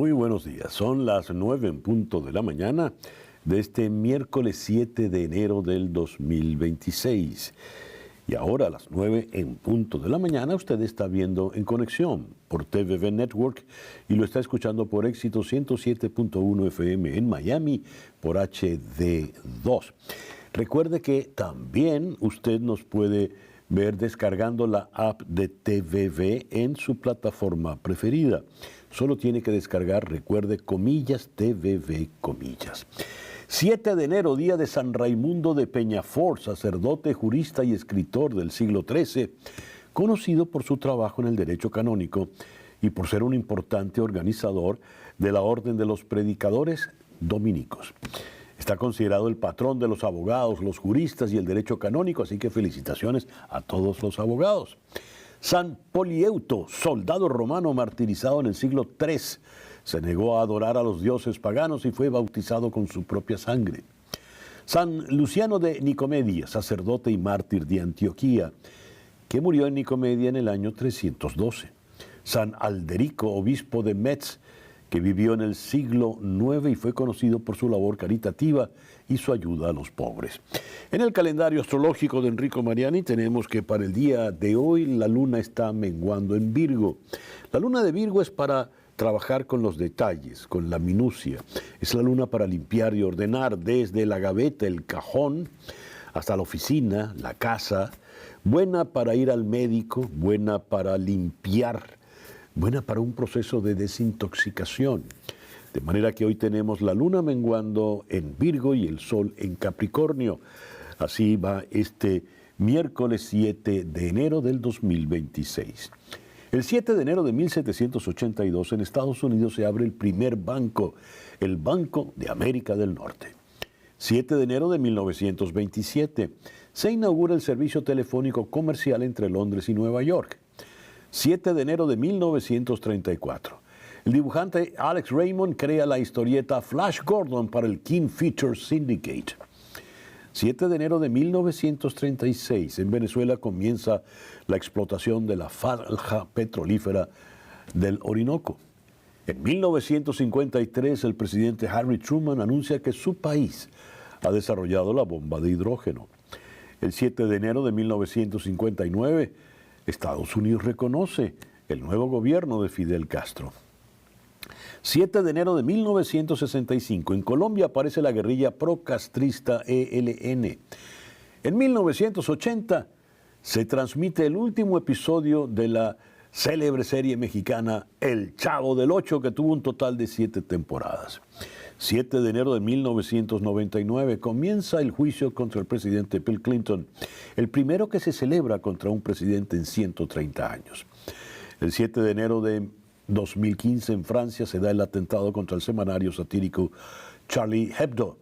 Muy buenos días. Son las 9 en punto de la mañana de este miércoles 7 de enero del 2026. Y ahora a las 9 en punto de la mañana usted está viendo En Conexión por TVV Network y lo está escuchando por Éxito 107.1 FM en Miami por HD2. Recuerde que también usted nos puede ver descargando la app de TVV en su plataforma preferida. Solo tiene que descargar, recuerde, comillas, TVV, comillas. 7 de enero, día de San Raimundo de Peñafort, sacerdote, jurista y escritor del siglo XIII, conocido por su trabajo en el derecho canónico y por ser un importante organizador de la Orden de los Predicadores Dominicos. Está considerado el patrón de los abogados, los juristas y el derecho canónico, así que felicitaciones a todos los abogados. San Polieuto, soldado romano martirizado en el siglo III, se negó a adorar a los dioses paganos y fue bautizado con su propia sangre. San Luciano de Nicomedia, sacerdote y mártir de Antioquía, que murió en Nicomedia en el año 312. San Alderico, obispo de Metz, que vivió en el siglo IX y fue conocido por su labor caritativa y su ayuda a los pobres. En el calendario astrológico de Enrico Mariani tenemos que para el día de hoy la luna está menguando en Virgo. La luna de Virgo es para trabajar con los detalles, con la minucia. Es la luna para limpiar y ordenar desde la gaveta, el cajón, hasta la oficina, la casa. Buena para ir al médico, buena para limpiar, buena para un proceso de desintoxicación. De manera que hoy tenemos la luna menguando en Virgo y el sol en Capricornio. Así va este miércoles 7 de enero del 2026. El 7 de enero de 1782 en Estados Unidos se abre el primer banco, el Banco de América del Norte. 7 de enero de 1927 se inaugura el servicio telefónico comercial entre Londres y Nueva York. 7 de enero de 1934. El dibujante Alex Raymond crea la historieta Flash Gordon para el King Features Syndicate. 7 de enero de 1936, en Venezuela comienza la explotación de la falja petrolífera del Orinoco. En 1953, el presidente Harry Truman anuncia que su país ha desarrollado la bomba de hidrógeno. El 7 de enero de 1959, Estados Unidos reconoce el nuevo gobierno de Fidel Castro. 7 de enero de 1965, en Colombia aparece la guerrilla procastrista ELN. En 1980 se transmite el último episodio de la célebre serie mexicana El Chavo del Ocho, que tuvo un total de 7 temporadas. 7 de enero de 1999 comienza el juicio contra el presidente Bill Clinton, el primero que se celebra contra un presidente en 130 años. El 7 de enero de 2015 en Francia se da el atentado contra el semanario satírico Charlie Hebdo.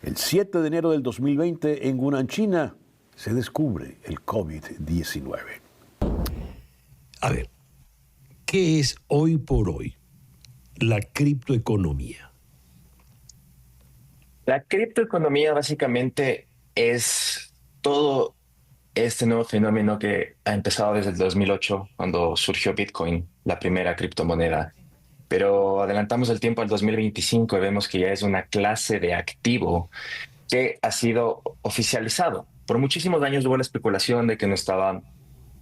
El 7 de enero del 2020 en Hunan, China, se descubre el COVID-19. A ver, ¿qué es hoy por hoy la criptoeconomía? La criptoeconomía básicamente es todo este nuevo fenómeno que ha empezado desde el 2008, cuando surgió Bitcoin, la primera criptomoneda. Pero adelantamos el tiempo al 2025 y vemos que ya es una clase de activo que ha sido oficializado. Por muchísimos años hubo la especulación de que no estaba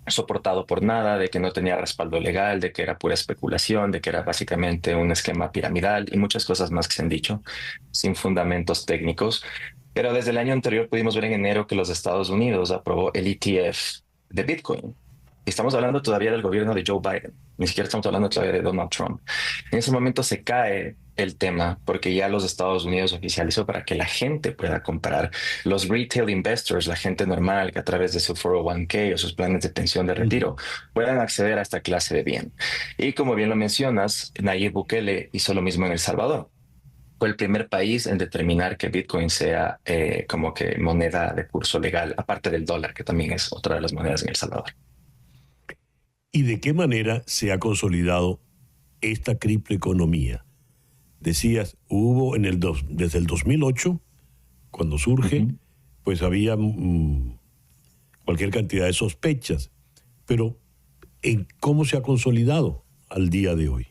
soportado por nada, de que no tenía respaldo legal, de que era pura especulación, de que era básicamente un esquema piramidal y muchas cosas más que se han dicho sin fundamentos técnicos. Pero desde el año anterior pudimos ver en enero que los Estados Unidos aprobó el ETF de Bitcoin. Estamos hablando todavía del gobierno de Joe Biden, ni siquiera estamos hablando todavía de Donald Trump. En ese momento se cae el tema porque ya los Estados Unidos oficializó para que la gente pueda comprar. Los retail investors, la gente normal que a través de su 401k o sus planes de pensión de retiro puedan acceder a esta clase de bien. Y como bien lo mencionas, Nayib Bukele hizo lo mismo en El Salvador. Fue el primer país en determinar que Bitcoin sea como que moneda de curso legal, aparte del dólar, que también es otra de las monedas en El Salvador. ¿Y de qué manera se ha consolidado esta criptoeconomía? Decías, hubo desde el 2008, cuando surge, pues había cualquier cantidad de sospechas, pero ¿en cómo se ha consolidado al día de hoy?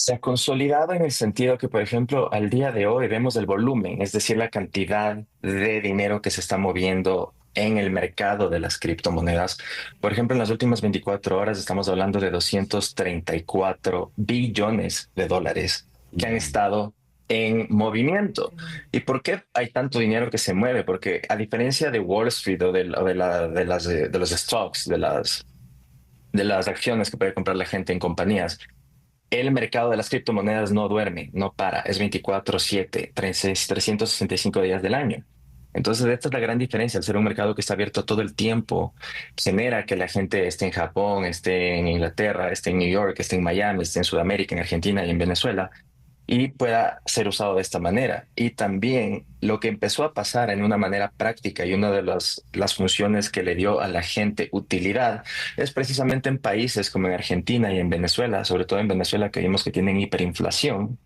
Se ha consolidado en el sentido que, por ejemplo, al día de hoy vemos el volumen, es decir, la cantidad de dinero que se está moviendo en el mercado de las criptomonedas. Por ejemplo, en las últimas 24 horas estamos hablando de 234 billones de dólares que han Ujú. estado en movimiento. ¿Y por qué hay tanto dinero que se mueve? Porque a diferencia de Wall Street o de los stocks, de las acciones que puede comprar la gente en compañías, el mercado de las criptomonedas no duerme, no para, es 24/7, 365 días del año. Entonces, esta es la gran diferencia. Al ser un mercado que está abierto todo el tiempo, genera que la gente esté en Japón, esté en Inglaterra, esté en New York, esté en Miami, esté en Sudamérica, en Argentina y en Venezuela, y pueda ser usado de esta manera. Y también lo que empezó a pasar en una manera práctica y una de las funciones que le dio a la gente utilidad es precisamente en países como en Argentina y en Venezuela, sobre todo en Venezuela que vimos que tienen hiperinflación.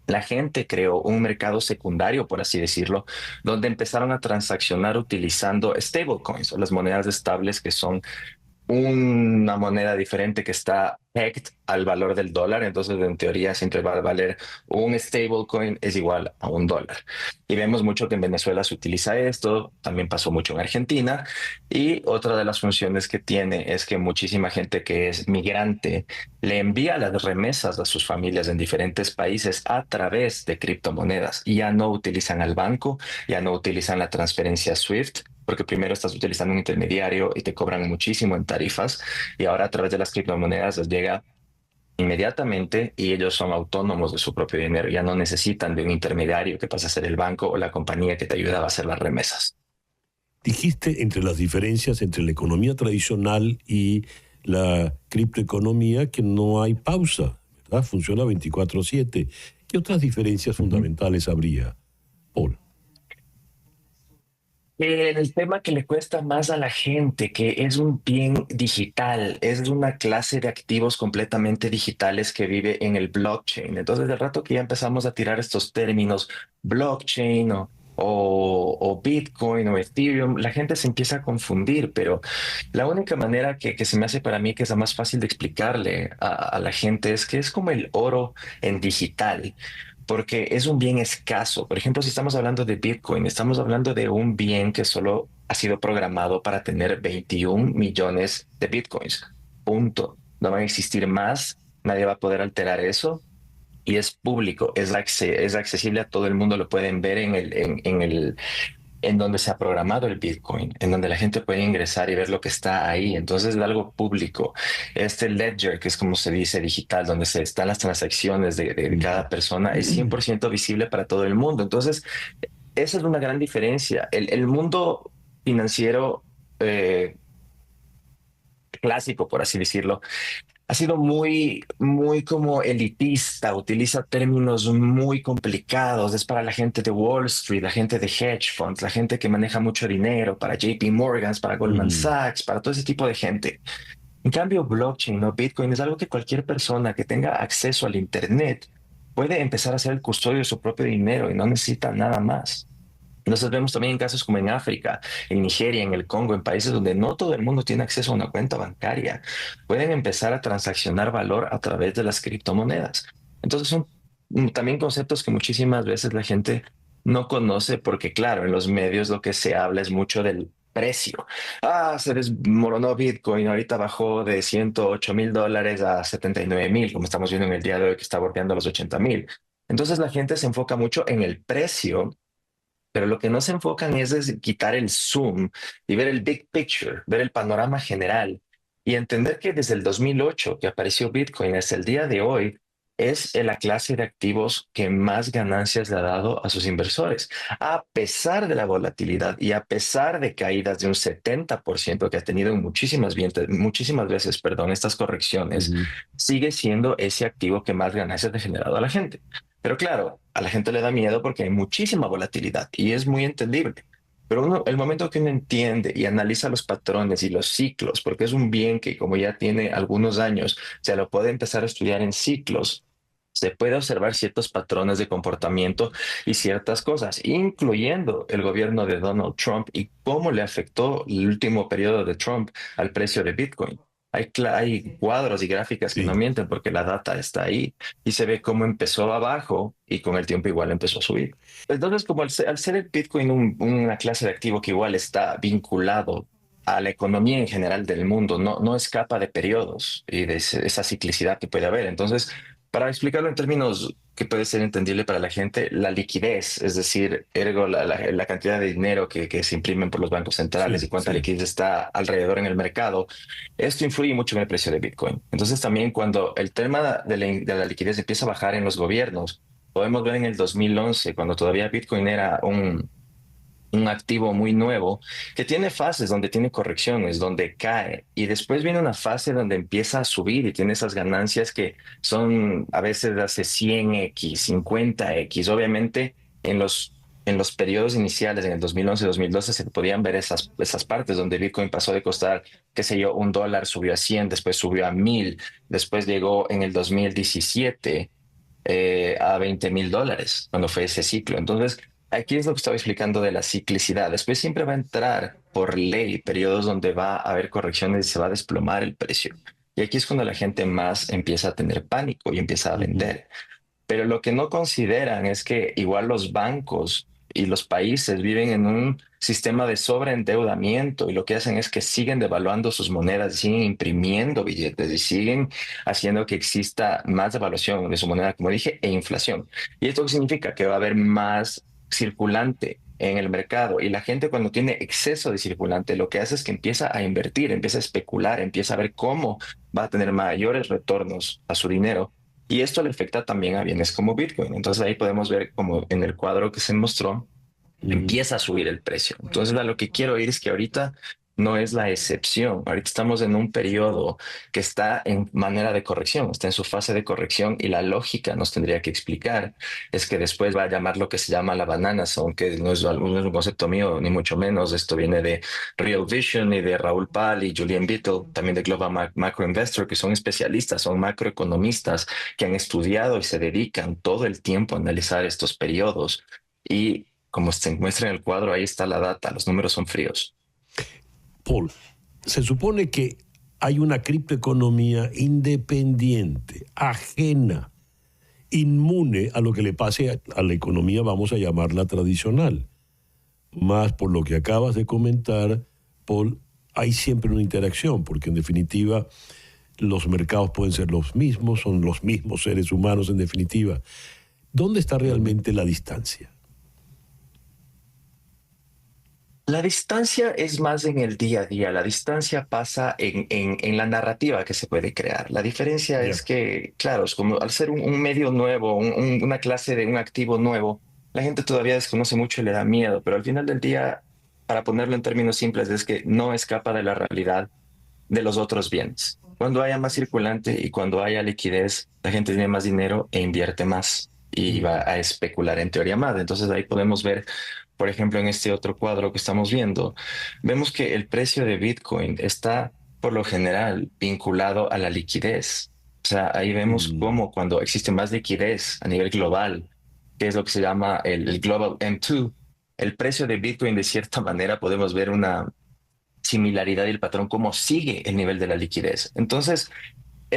La gente creó un mercado secundario, por así decirlo, donde empezaron a transaccionar utilizando stablecoins o las monedas estables que son una moneda diferente que está pegged al valor del dólar, entonces en teoría siempre va a valer un stablecoin es igual a un dólar. Y vemos mucho que en Venezuela se utiliza esto, también pasó mucho en Argentina, y otra de las funciones que tiene es que muchísima gente que es migrante le envía las remesas a sus familias en diferentes países a través de criptomonedas y ya no utilizan al banco, ya no utilizan la transferencia SWIFT, porque primero estás utilizando un intermediario y te cobran muchísimo en tarifas, y ahora a través de las criptomonedas les llega inmediatamente y ellos son autónomos de su propio dinero, ya no necesitan de un intermediario que pasa a ser el banco o la compañía que te ayudaba a hacer las remesas. Dijiste entre las diferencias entre la economía tradicional y la criptoeconomía que no hay pausa, ¿verdad? Funciona 24/7. ¿Qué otras diferencias Ujú. fundamentales habría, Paul? El tema que le cuesta más a la gente, que es un bien digital, es una clase de activos completamente digitales que vive en el blockchain. Entonces, del rato que ya empezamos a tirar estos términos, blockchain o Bitcoin o Ethereum, la gente se empieza a confundir, pero la única manera que se me hace para mí que es la más fácil de explicarle a la gente es que es como el oro en digital, porque es un bien escaso. Por ejemplo, si estamos hablando de Bitcoin, estamos hablando de un bien que solo ha sido programado para tener 21 millones de Bitcoins. Punto. No van a existir más, nadie va a poder alterar eso y es público, es accesible a todo el mundo, lo pueden ver en donde se ha programado el Bitcoin, en donde la gente puede ingresar y ver lo que está ahí. Entonces es algo público. Este ledger, que es como se dice digital, donde se están las transacciones de cada persona, es 100% visible para todo el mundo. Entonces, esa es una gran diferencia. El mundo financiero clásico, por así decirlo, ha sido muy, muy como elitista, utiliza términos muy complicados, es para la gente de Wall Street, la gente de hedge funds, la gente que maneja mucho dinero, para JP Morgan, para Goldman Ujú. Sachs, para todo ese tipo de gente. En cambio, blockchain o Bitcoin es algo que cualquier persona que tenga acceso al Internet puede empezar a ser el custodio de su propio dinero y no necesita nada más. Entonces vemos también en casos como en África, en Nigeria, en el Congo, en países donde no todo el mundo tiene acceso a una cuenta bancaria, pueden empezar a transaccionar valor a través de las criptomonedas. Entonces son también conceptos que muchísimas veces la gente no conoce porque, claro, en los medios lo que se habla es mucho del precio. Ah, se desmoronó Bitcoin, ahorita bajó de $108,000 a 79,000, como estamos viendo en el día de hoy que está bordeando los 80,000. Entonces la gente se enfoca mucho en el precio, pero lo que no se enfocan es quitar el zoom y ver el big picture, ver el panorama general y entender que desde el 2008 que apareció Bitcoin hasta el día de hoy es la clase de activos que más ganancias le ha dado a sus inversores. A pesar de la volatilidad y a pesar de caídas de un 70% que ha tenido en muchísimas veces, perdón, estas correcciones, Ujú. sigue siendo ese activo que más ganancias le ha generado a la gente. Pero claro, a la gente le da miedo porque hay muchísima volatilidad y es muy entendible. Pero el momento que uno entiende y analiza los patrones y los ciclos, porque es un bien que como ya tiene algunos años, se lo puede empezar a estudiar en ciclos, se puede observar ciertos patrones de comportamiento y ciertas cosas, incluyendo el gobierno de Donald Trump y cómo le afectó el último periodo de Trump al precio de Bitcoin. hay cuadros y gráficas que no Sí. mienten porque la data está ahí y se ve cómo empezó abajo y con el tiempo igual empezó a subir. Entonces, como al ser el Bitcoin una clase de activo que igual está vinculado a la economía en general del mundo, no escapa de periodos y de esa ciclicidad que puede haber. Entonces, para explicarlo en términos que puede ser entendible para la gente, la liquidez, es decir, ergo la cantidad de dinero que se imprimen por los bancos centrales y Sí, cuánta sí. liquidez está alrededor en el mercado, esto influye mucho en el precio de Bitcoin. Entonces también cuando el tema de la liquidez empieza a bajar en los gobiernos, podemos ver en el 2011, cuando todavía Bitcoin era un activo muy nuevo, que tiene fases donde tiene correcciones, donde cae, y después viene una fase donde empieza a subir y tiene esas ganancias que son a veces de hace 100x, 50x. Obviamente, en los periodos iniciales, en el 2011-2012, se podían ver esas partes donde Bitcoin pasó de costar, qué sé yo, $1, subió a 100, después subió a 1000, después llegó en el 2017 a $20,000 cuando fue ese ciclo. Entonces, aquí es lo que estaba explicando de la ciclicidad. Después siempre va a entrar por ley periodos donde va a haber correcciones y se va a desplomar el precio. Y aquí es cuando la gente más empieza a tener pánico y empieza a Ujú. vender. Pero lo que no consideran es que igual los bancos y los países viven en un sistema de sobreendeudamiento y lo que hacen es que siguen devaluando sus monedas, siguen imprimiendo billetes y siguen haciendo que exista más devaluación de su moneda, como dije, e inflación. ¿Y esto qué significa? Que va a haber más circulante en el mercado y la gente cuando tiene exceso de circulante lo que hace es que empieza a invertir, empieza a especular, empieza a ver cómo va a tener mayores retornos a su dinero y esto le afecta también a bienes como Bitcoin. Entonces ahí podemos ver como en el cuadro que se mostró, Ujú. empieza a subir el precio. Entonces a lo que quiero ir es que ahorita no es la excepción. Ahorita estamos en un periodo que está en manera de corrección, está en su fase de corrección y la lógica nos tendría que explicar es que después va a llamar lo que se llama la banana zone, que no es un concepto mío, ni mucho menos. Esto viene de Real Vision y de Raúl Pal y Julian Beetle, también de Global Macro Investor, que son especialistas, son macroeconomistas que han estudiado y se dedican todo el tiempo a analizar estos periodos. Y como se muestra en el cuadro, ahí está la data, los números son fríos. Paul, se supone que hay una criptoeconomía independiente, ajena, inmune a lo que le pase a la economía, vamos a llamarla tradicional. Más por lo que acabas de comentar, Paul, hay siempre una interacción, porque en definitiva los mercados pueden ser los mismos, son los mismos seres humanos en definitiva. ¿Dónde está realmente la distancia? La distancia es más en el día a día, la distancia pasa en la narrativa que se puede crear. La diferencia Ya. es que, claro, es como al ser un medio nuevo, una clase de un activo nuevo, la gente todavía desconoce mucho y le da miedo, pero al final del día, para ponerlo en términos simples, es que no escapa de la realidad de los otros bienes. Cuando haya más circulante y cuando haya liquidez, la gente tiene más dinero e invierte más y va a especular en teoría más. Entonces ahí podemos ver, por ejemplo, en este otro cuadro que estamos viendo, vemos que el precio de Bitcoin está por lo general vinculado a la liquidez. O sea, ahí vemos Mm. cómo cuando existe más liquidez a nivel global, que es lo que se llama el Global M2, el precio de Bitcoin de cierta manera podemos ver una similaridad y el patrón, cómo sigue el nivel de la liquidez. Entonces,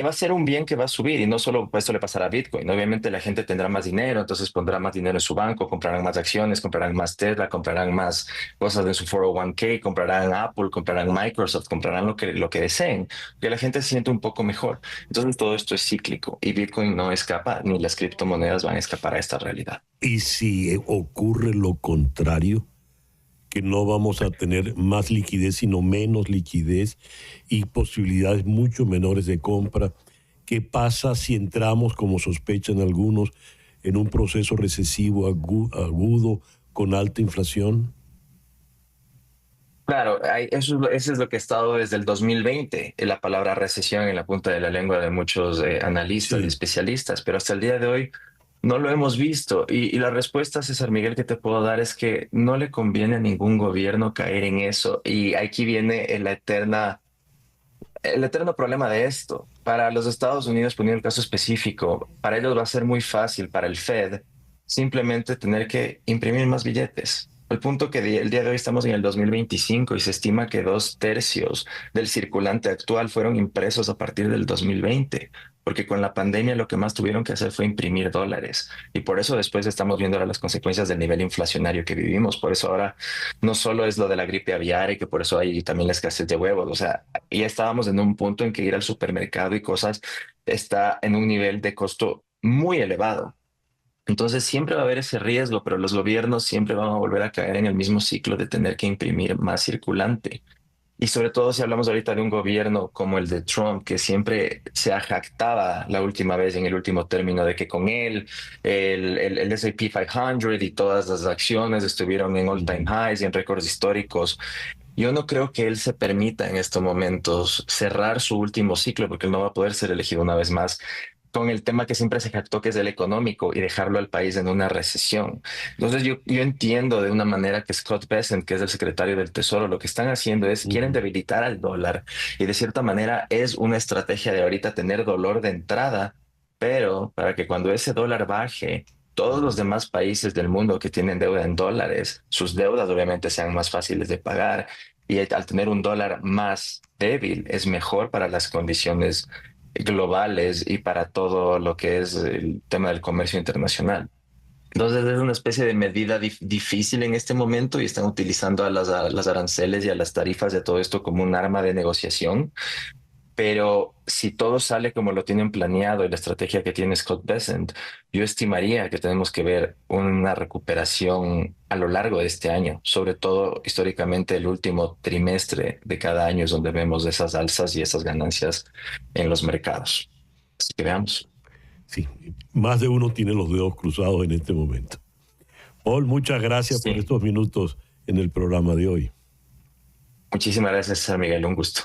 va a ser un bien que va a subir y no solo pues, esto le pasará a Bitcoin. Obviamente la gente tendrá más dinero, entonces pondrá más dinero en su banco, comprarán más acciones, comprarán más Tesla, comprarán más cosas en su 401k, comprarán Apple, comprarán Microsoft, comprarán lo que deseen, que la gente se siente un poco mejor. Entonces todo esto es cíclico y Bitcoin no escapa, ni las criptomonedas van a escapar a esta realidad. ¿Y si ocurre lo contrario? Que no vamos a tener más liquidez, sino menos liquidez y posibilidades mucho menores de compra. ¿Qué pasa si entramos, como sospechan algunos, en un proceso recesivo agudo con alta inflación? Claro, eso es lo que ha estado desde el 2020, la palabra recesión en la punta de la lengua de muchos analistas y Sí. especialistas, pero hasta el día de hoy no lo hemos visto. Y la respuesta, César Miguel, que te puedo dar es que no le conviene a ningún gobierno caer en eso. Y aquí viene el eterno problema de esto. Para los Estados Unidos, poniendo el caso específico, para ellos va a ser muy fácil, para el Fed, simplemente tener que imprimir más billetes. Al punto que el día de hoy estamos en el 2025 y se estima que 2/3 del circulante actual fueron impresos a partir del 2020, porque con la pandemia lo que más tuvieron que hacer fue imprimir dólares. Y por eso después estamos viendo ahora las consecuencias del nivel inflacionario que vivimos. Por eso ahora no solo es lo de la gripe aviar y que por eso hay también la escasez de huevos. O sea, ya estábamos en un punto en que ir al supermercado y cosas está en un nivel de costo muy elevado. Entonces siempre va a haber ese riesgo, pero los gobiernos siempre van a volver a caer en el mismo ciclo de tener que imprimir más circulante. Y sobre todo si hablamos ahorita de un gobierno como el de Trump, que siempre se jactaba la última vez en el último término de que con él el S&P 500 y todas las acciones estuvieron en all-time highs y en récords históricos. Yo no creo que él se permita en estos momentos cerrar su último ciclo porque él no va a poder ser elegido una vez más con el tema que siempre se jactó que es el económico y dejarlo al país en una recesión. Entonces yo entiendo de una manera que Scott Bessent, que es el secretario del Tesoro, lo que están haciendo es quieren debilitar al dólar y de cierta manera es una estrategia de ahorita tener dolor de entrada, pero para que cuando ese dólar baje, todos los demás países del mundo que tienen deuda en dólares, sus deudas obviamente sean más fáciles de pagar y al tener un dólar más débil es mejor para las condiciones globales y para todo lo que es el tema del comercio internacional. Entonces es una especie de medida difícil en este momento y están utilizando a las aranceles y a las tarifas de todo esto como un arma de negociación. Pero si todo sale como lo tienen planeado y la estrategia que tiene Scott Bessent, yo estimaría que tenemos que ver una recuperación a lo largo de este año, sobre todo históricamente el último trimestre de cada año es donde vemos esas alzas y esas ganancias en los mercados. Así que veamos. Sí, más de uno tiene los dedos cruzados en este momento. Paul, muchas gracias por estos minutos en el programa de hoy. Muchísimas gracias, César Miguel, un gusto.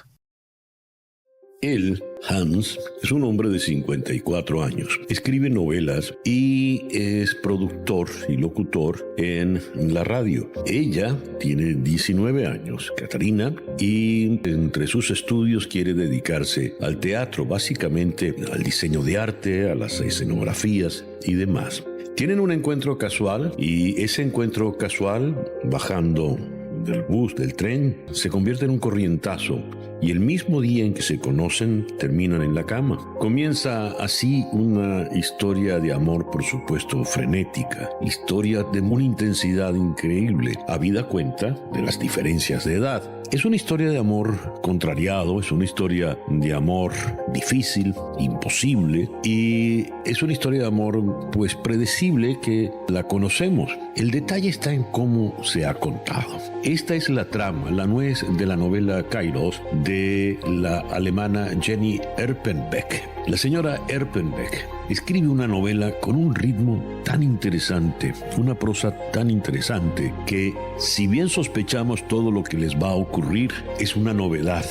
Él, Hans, es un hombre de 54 años. Escribe novelas y es productor y locutor en la radio. Ella tiene 19 años, Catarina, y entre sus estudios quiere dedicarse al teatro, básicamente al diseño de arte, a las escenografías y demás. Tienen un encuentro casual y ese encuentro casual, bajando del bus, del tren, se convierte en un corrientazo y el mismo día en que se conocen terminan en la cama. Comienza así una historia de amor, por supuesto, frenética, historia de una intensidad increíble, habida cuenta de las diferencias de edad. Es una historia de amor contrariado, es una historia de amor difícil, imposible, y es una historia de amor pues predecible que la conocemos. El detalle está en cómo se ha contado. Esta es la trama, la nuez de la novela Kairos de la alemana Jenny Erpenbeck. La señora Erpenbeck escribe una novela con un ritmo tan interesante, una prosa tan interesante, que si bien sospechamos todo lo que les va a ocurrir, es una novedad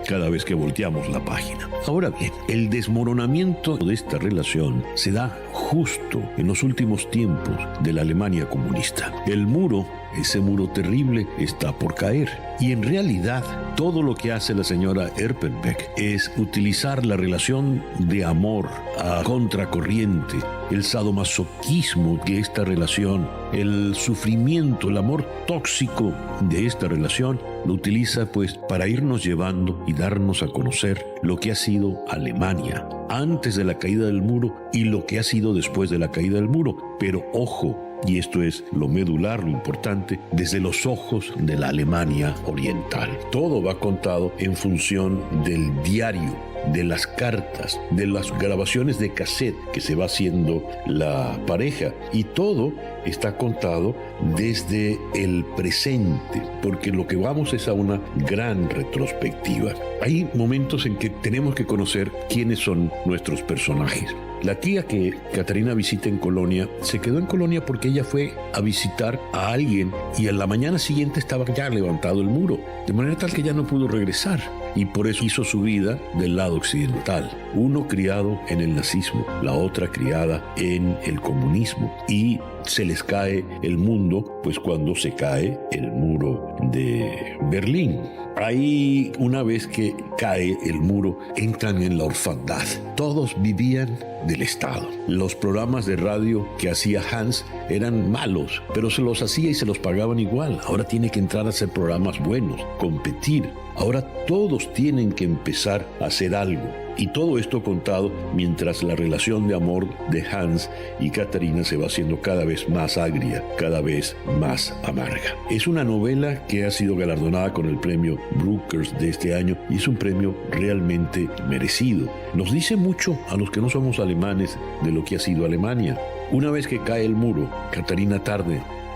cada vez que volteamos la página. Ahora bien, el desmoronamiento de esta relación se da justo en los últimos tiempos de la Alemania comunista. El muro, ese muro terrible, está por caer. Y en realidad, todo lo que hace la señora Erpenbeck es utilizar la relación de amor a contracorriente, el sadomasoquismo de esta relación, el sufrimiento, el amor tóxico de esta relación, lo utiliza pues para irnos llevando y darnos a conocer lo que ha sido Alemania antes de la caída del muro y lo que ha sido después de la caída del muro. Pero ojo, y esto es lo medular, lo importante, desde los ojos de la Alemania oriental. Todo va contado en función del diario, de las cartas, de las grabaciones de cassette que se va haciendo la pareja, y todo está contado desde el presente, porque lo que vamos es a una gran retrospectiva. Hay momentos en que tenemos que conocer quiénes son nuestros personajes. La tía que Catarina visita en Colonia se quedó en Colonia porque ella fue a visitar a alguien y a la mañana siguiente estaba ya levantado el muro, de manera tal que ya no pudo regresar, y por eso hizo su vida del lado occidental. uno criado en el nazismo, la otra criada en el comunismo, y se les cae el mundo, pues cuando se cae el muro de Berlín. Ahí, una vez que cae el muro, entran en la orfandad. Todos vivían del Estado. Los programas de radio que hacía Hans eran malos, pero se los hacía y se los pagaban igual. Ahora tiene que entrar a hacer programas buenos, competir. Ahora todos tienen que empezar a hacer algo. Y todo esto contado mientras la relación de amor de Hans y Katarina se va haciendo cada vez más agria, cada vez más amarga. Es una novela que ha sido galardonada con el premio Brookers de este año y es un premio realmente merecido. Nos dice mucho a los que no somos alemanes de lo que ha sido Alemania. Una vez que cae el muro, Katarina tarda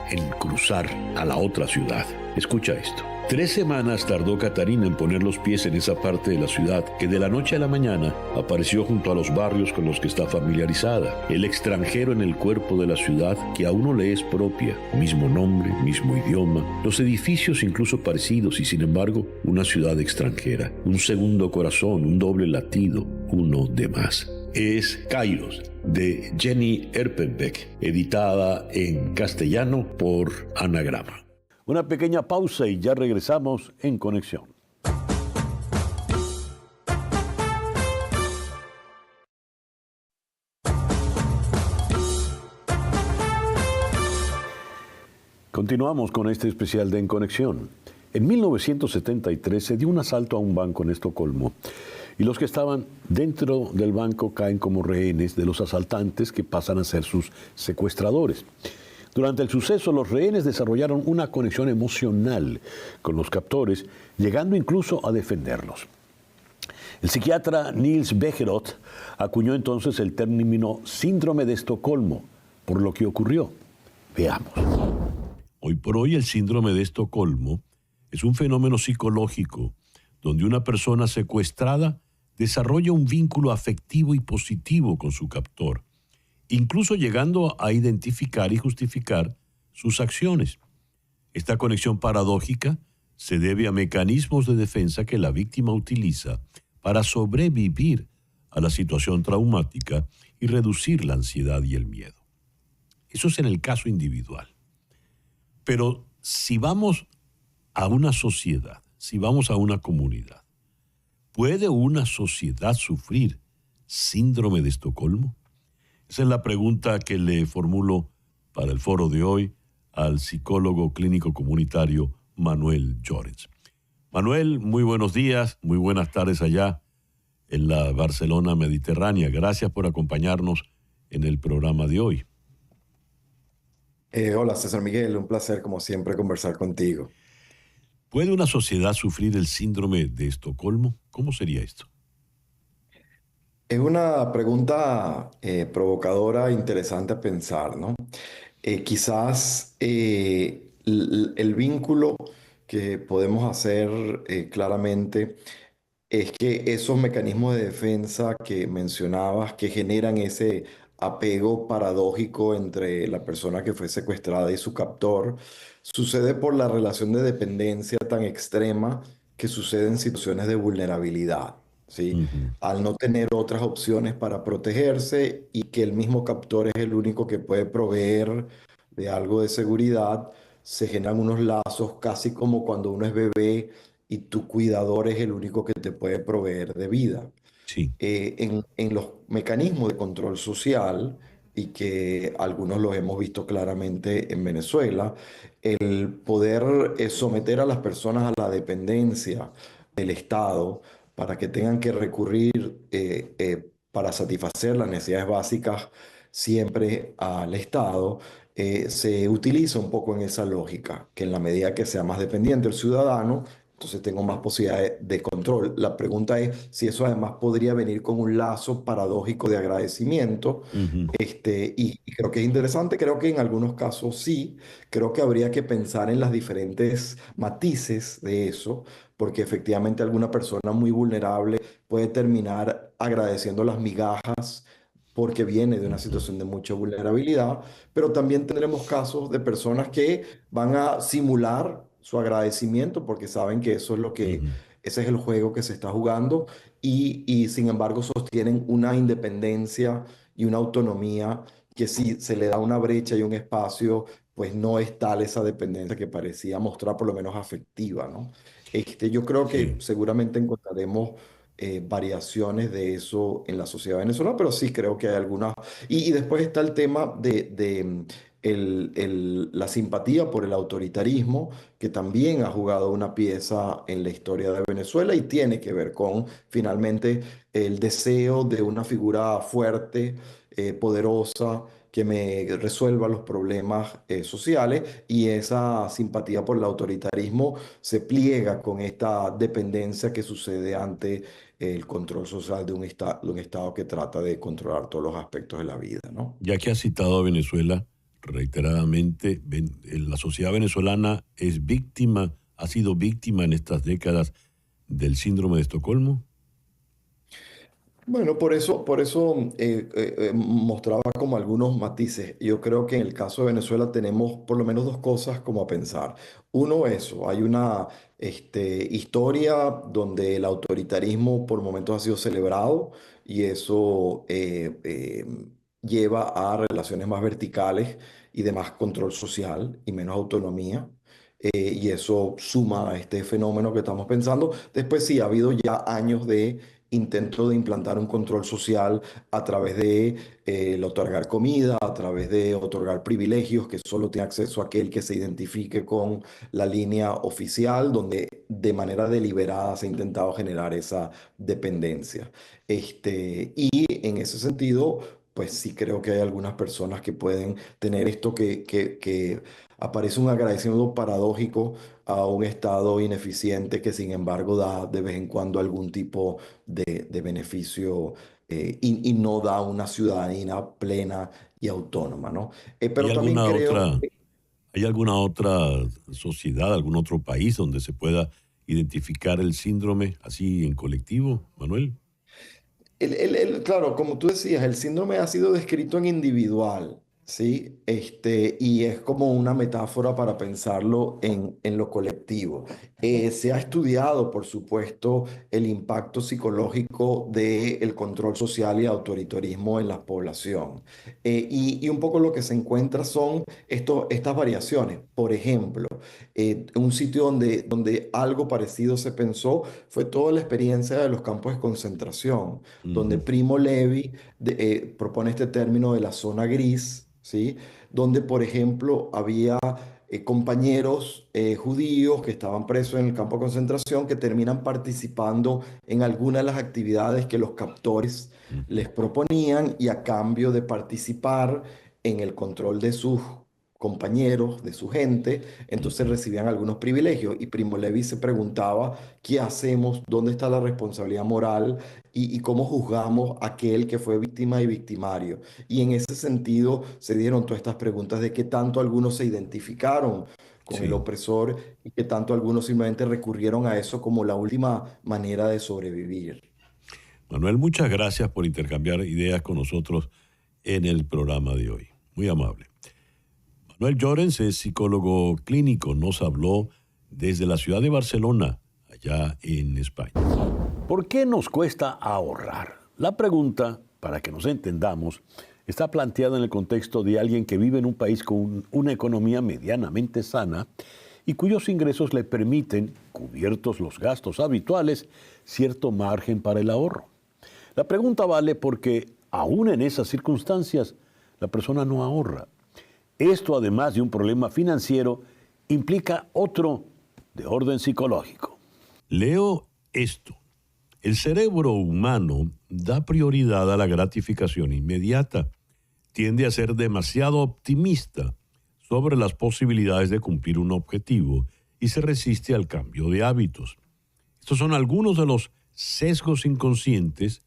en cruzar a la otra ciudad. Escucha esto. 3 semanas tardó Katarina en poner los pies en esa parte de la ciudad que de la noche a la mañana apareció junto a los barrios con los que está familiarizada. El extranjero en el cuerpo de la ciudad que a uno le es propia. Mismo nombre, mismo idioma, los edificios incluso parecidos y sin embargo una ciudad extranjera. Un segundo corazón, un doble latido, uno de más. Es Kairos, de Jenny Erpenbeck, editada en castellano por Anagrama. Una pequeña pausa y ya regresamos en Conexión. Continuamos con este especial de En Conexión. En 1973 se dio un asalto a un banco en Estocolmo y los que estaban dentro del banco caen como rehenes de los asaltantes que pasan a ser sus secuestradores. Durante el suceso, los rehenes desarrollaron una conexión emocional con los captores, llegando incluso a defenderlos. El psiquiatra Niels Bejerot acuñó entonces el término síndrome de Estocolmo por lo que ocurrió. Veamos. Hoy por hoy el síndrome de Estocolmo es un fenómeno psicológico donde una persona secuestrada desarrolla un vínculo afectivo y positivo con su captor, incluso llegando a identificar y justificar sus acciones. Esta conexión paradójica se debe a mecanismos de defensa que la víctima utiliza para sobrevivir a la situación traumática y reducir la ansiedad y el miedo. Eso es en el caso individual. Pero si vamos a una sociedad, si vamos a una comunidad, ¿puede una sociedad sufrir síndrome de Estocolmo? Esa es la pregunta que le formulo para el foro de hoy al psicólogo clínico comunitario Manuel Llorens. Manuel, muy buenos días, muy buenas tardes allá en la Barcelona mediterránea. Gracias por acompañarnos en el programa de hoy. Hola César Miguel, un placer como siempre conversar contigo. ¿Puede una sociedad sufrir el síndrome de Estocolmo? ¿Cómo sería esto? Es una pregunta provocadora, interesante a pensar, ¿no? Quizás el vínculo que podemos hacer claramente es que esos mecanismos de defensa que mencionabas, que generan ese apego paradójico entre la persona que fue secuestrada y su captor, sucede por la relación de dependencia tan extrema que sucede en situaciones de vulnerabilidad, ¿sí? Ujú. Al no tener otras opciones para protegerse y que el mismo captor es el único que puede proveer de algo de seguridad, se generan unos lazos casi como cuando uno es bebé y tu cuidador es el único que te puede proveer de vida. Sí. En los mecanismos de control social, y que algunos los hemos visto claramente en Venezuela, el poder someter a las personas a la dependencia del Estado para que tengan que recurrir para satisfacer las necesidades básicas siempre al Estado, se utiliza un poco en esa lógica, que en la medida que sea más dependiente el ciudadano, entonces tengo más posibilidades de control. La pregunta es si eso además podría venir con un lazo paradójico de agradecimiento. Ujú. Y creo que es interesante, creo que en algunos casos sí, creo que habría que pensar en las diferentes matices de eso, porque efectivamente alguna persona muy vulnerable puede terminar agradeciendo las migajas porque viene de una Ujú. situación de mucha vulnerabilidad, pero también tendremos casos de personas que van a simular su agradecimiento porque saben que eso es lo que Ujú. ese es el juego que se está jugando y sin embargo sostienen una independencia y una autonomía que si se le da una brecha y un espacio, pues no es tal esa dependencia que parecía mostrar por lo menos afectiva, ¿no? Yo creo que Sí. seguramente encontraremos variaciones de eso en la sociedad venezolana, pero sí creo que hay algunas. Y después está el tema de la simpatía por el autoritarismo, que también ha jugado una pieza en la historia de Venezuela y tiene que ver con finalmente el deseo de una figura fuerte, poderosa, que me resuelva los problemas sociales, y esa simpatía por el autoritarismo se pliega con esta dependencia que sucede ante el control social de un Estado que trata de controlar todos los aspectos de la vida, ¿no? Ya que has citado a Venezuela reiteradamente, la sociedad venezolana es víctima, ha sido víctima en estas décadas del síndrome de Estocolmo. Bueno, por eso mostraba como algunos matices. Yo creo que en el caso de Venezuela tenemos por lo menos dos cosas como a pensar. Uno, eso, hay una historia donde el autoritarismo por momentos ha sido celebrado y eso lleva a relaciones más verticales y de más control social y menos autonomía. Y eso suma a este fenómeno que estamos pensando. Después sí, ha habido ya años de intento de implantar un control social a través de el otorgar comida, a través de otorgar privilegios que solo tiene acceso aquel que se identifique con la línea oficial, donde de manera deliberada se ha intentado generar esa dependencia. Y en ese sentido, pues sí creo que hay algunas personas que pueden tener esto que aparece un agradecimiento paradójico a un Estado ineficiente que sin embargo da de vez en cuando algún tipo de beneficio y no da una ciudadanía plena y autónoma, ¿no? ¿Hay Pero también alguna creo. otra, hay alguna otra sociedad, algún otro país donde se pueda identificar el síndrome así en colectivo, Manuel? Claro, como tú decías, el síndrome ha sido descrito en individual, ¿sí? Y es como una metáfora para pensarlo en lo colectivo. Se ha estudiado, por supuesto, el impacto psicológico del control social y autoritarismo en la población. Y un poco lo que se encuentra son estas variaciones. Por ejemplo, un sitio donde algo parecido se pensó fue toda la experiencia de los campos de concentración donde Ujú. Primo Levi propone este término de la zona gris, ¿sí? Donde, por ejemplo, había compañeros judíos que estaban presos en el campo de concentración que terminan participando en algunas de las actividades que los captores Ujú. les proponían y a cambio de participar en el control de sus compañeros, de su gente, entonces Ujú. recibían algunos privilegios. Y Primo Levi se preguntaba, ¿qué hacemos? ¿Dónde está la responsabilidad moral? Y cómo juzgamos a aquel que fue víctima y victimario. Y en ese sentido se dieron todas estas preguntas de qué tanto algunos se identificaron con el Sí. opresor y qué tanto algunos simplemente recurrieron a eso como la última manera de sobrevivir. Manuel, muchas gracias por intercambiar ideas con nosotros en el programa de hoy. Muy amable. Manuel Llorens es psicólogo clínico. Nos habló desde la ciudad de Barcelona, allá en España. ¿Por qué nos cuesta ahorrar? La pregunta, para que nos entendamos, está planteada en el contexto de alguien que vive en un país con una economía medianamente sana y cuyos ingresos le permiten, cubiertos los gastos habituales, cierto margen para el ahorro. La pregunta vale porque, aún en esas circunstancias, la persona no ahorra. Esto, además de un problema financiero, implica otro de orden psicológico. Leo esto. El cerebro humano da prioridad a la gratificación inmediata. Tiende a ser demasiado optimista sobre las posibilidades de cumplir un objetivo y se resiste al cambio de hábitos. Estos son algunos de los sesgos inconscientes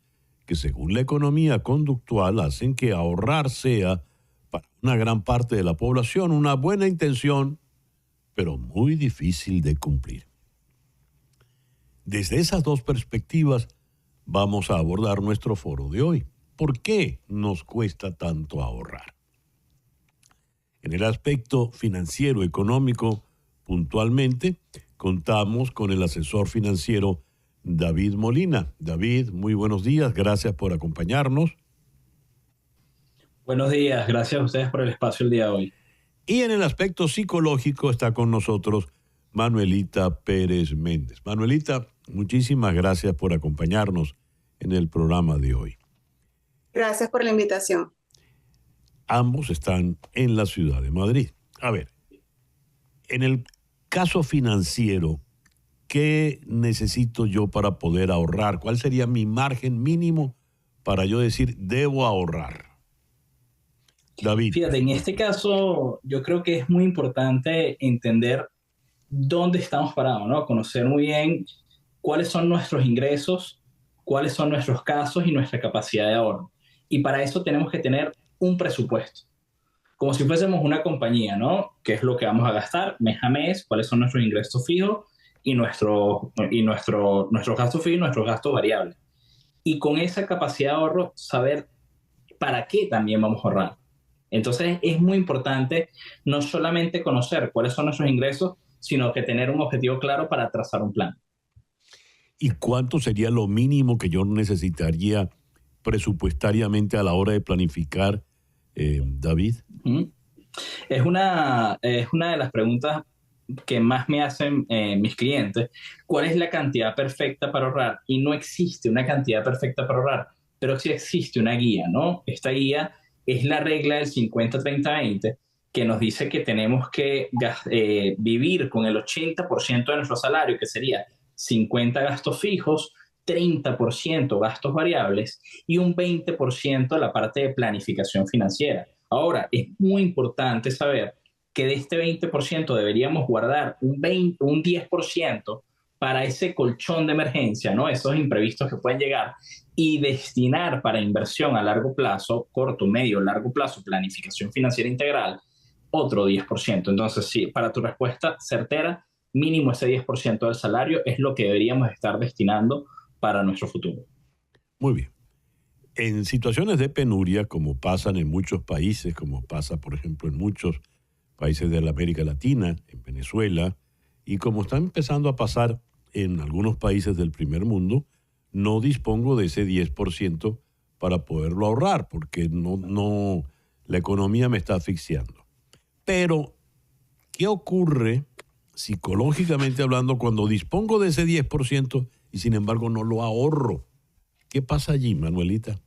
que, según la economía conductual, hacen que ahorrar sea, para una gran parte de la población, una buena intención, pero muy difícil de cumplir. Desde esas dos perspectivas vamos a abordar nuestro foro de hoy. ¿Por qué nos cuesta tanto ahorrar? En el aspecto financiero, económico, puntualmente, contamos con el asesor financiero David Molina. David, muy buenos días, gracias por acompañarnos. Buenos días, gracias a ustedes por el espacio el día de hoy. Y en el aspecto psicológico está con nosotros Manuelita Pérez Méndez. Manuelita, muchísimas gracias por acompañarnos en el programa de hoy. Gracias por la invitación. Ambos están en la ciudad de Madrid. A ver, en el caso financiero, ¿qué necesito yo para poder ahorrar? ¿Cuál sería mi margen mínimo para yo decir, debo ahorrar? David. Fíjate, en este caso yo creo que es muy importante entender dónde estamos parados, ¿no? Conocer muy bien cuáles son nuestros ingresos, cuáles son nuestros casos y nuestra capacidad de ahorro. Y para eso tenemos que tener un presupuesto, como si fuésemos una compañía, ¿no? ¿Qué es lo que vamos a gastar mes a mes? ¿Cuáles son nuestros ingresos fijos y nuestros gastos fijos y nuestros gastos variables? Y con esa capacidad de ahorro, saber para qué también vamos a ahorrar. Entonces es muy importante no solamente conocer cuáles son nuestros ingresos, sino que tener un objetivo claro para trazar un plan. ¿Y cuánto sería lo mínimo que yo necesitaría presupuestariamente a la hora de planificar, David? Es una de las preguntas que más me hacen mis clientes. ¿Cuál es la cantidad perfecta para ahorrar? Y no existe una cantidad perfecta para ahorrar, pero sí existe una guía, ¿no? Esta guía es la regla del 50-30-20, que nos dice que tenemos que vivir con el 80% de nuestro salario, que sería 50 gastos fijos, 30% gastos variables y un 20% la parte de planificación financiera. Ahora, es muy importante saber que de este 20% deberíamos guardar un 10% para ese colchón de emergencia, ¿no? Esos imprevistos que pueden llegar, y destinar para inversión a largo plazo, corto, medio, largo plazo, planificación financiera integral, otro 10%. Entonces, sí, para tu respuesta certera, mínimo ese 10% del salario es lo que deberíamos estar destinando para nuestro futuro. Muy bien. En situaciones de penuria, como pasan en muchos países, como pasa, por ejemplo, en muchos países de la América Latina, en Venezuela, y como está empezando a pasar en algunos países del primer mundo, no dispongo de ese 10% para poderlo ahorrar, porque la economía me está asfixiando. Pero, ¿qué ocurre psicológicamente hablando cuando dispongo de ese 10% y sin embargo no lo ahorro? ¿Qué pasa allí, Manuelita?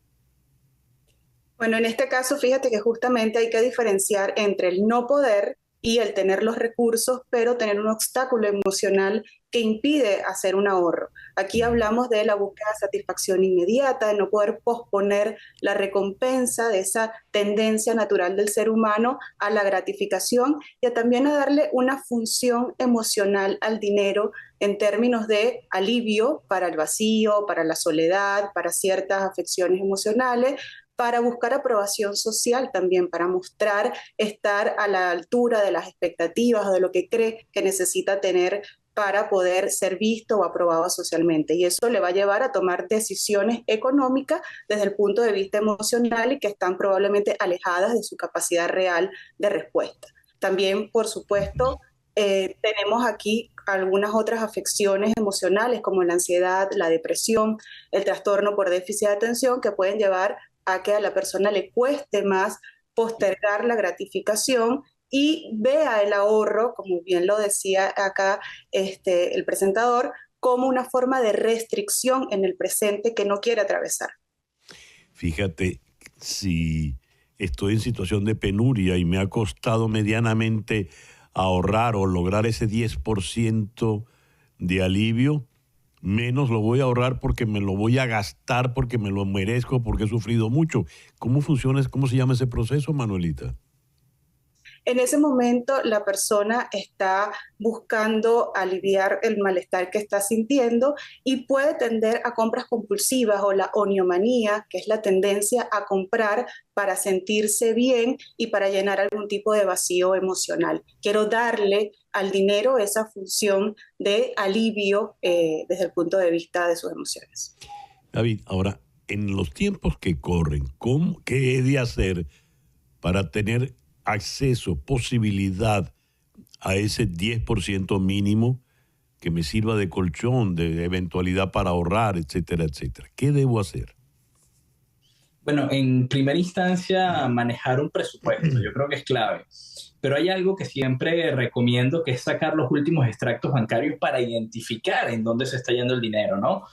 Bueno, en este caso, fíjate que justamente hay que diferenciar entre el no poder y el tener los recursos, pero tener un obstáculo emocional que impide hacer un ahorro. Aquí hablamos de la búsqueda de satisfacción inmediata, de no poder posponer la recompensa, de esa tendencia natural del ser humano a la gratificación y también a darle una función emocional al dinero en términos de alivio para el vacío, para la soledad, para ciertas afecciones emocionales, para buscar aprobación social también, para mostrar estar a la altura de las expectativas o de lo que cree que necesita tener para poder ser visto o aprobado socialmente. Y eso le va a llevar a tomar decisiones económicas desde el punto de vista emocional y que están probablemente alejadas de su capacidad real de respuesta. También, por supuesto, tenemos aquí algunas otras afecciones emocionales como la ansiedad, la depresión, el trastorno por déficit de atención que pueden llevar a que a la persona le cueste más postergar la gratificación y vea el ahorro, como bien lo decía acá el presentador, como una forma de restricción en el presente que no quiere atravesar. Fíjate, si estoy en situación de penuria y me ha costado medianamente ahorrar o lograr ese 10% de alivio, menos lo voy a ahorrar porque me lo voy a gastar, porque me lo merezco, porque he sufrido mucho. ¿Cómo funciona, cómo se llama ese proceso, Manuelita? En ese momento la persona está buscando aliviar el malestar que está sintiendo y puede tender a compras compulsivas o la oniomanía, que es la tendencia a comprar para sentirse bien y para llenar algún tipo de vacío emocional. Quiero darle al dinero esa función de alivio desde el punto de vista de sus emociones. David, ahora, en los tiempos que corren, ¿qué he de hacer para tener acceso, posibilidad a ese 10% mínimo que me sirva de colchón, de eventualidad para ahorrar, etcétera, etcétera? ¿Qué debo hacer? Bueno, en primera instancia, manejar un presupuesto, yo creo que es clave. Pero hay algo que siempre recomiendo, que es sacar los últimos extractos bancarios para identificar en dónde se está yendo el dinero, ¿no?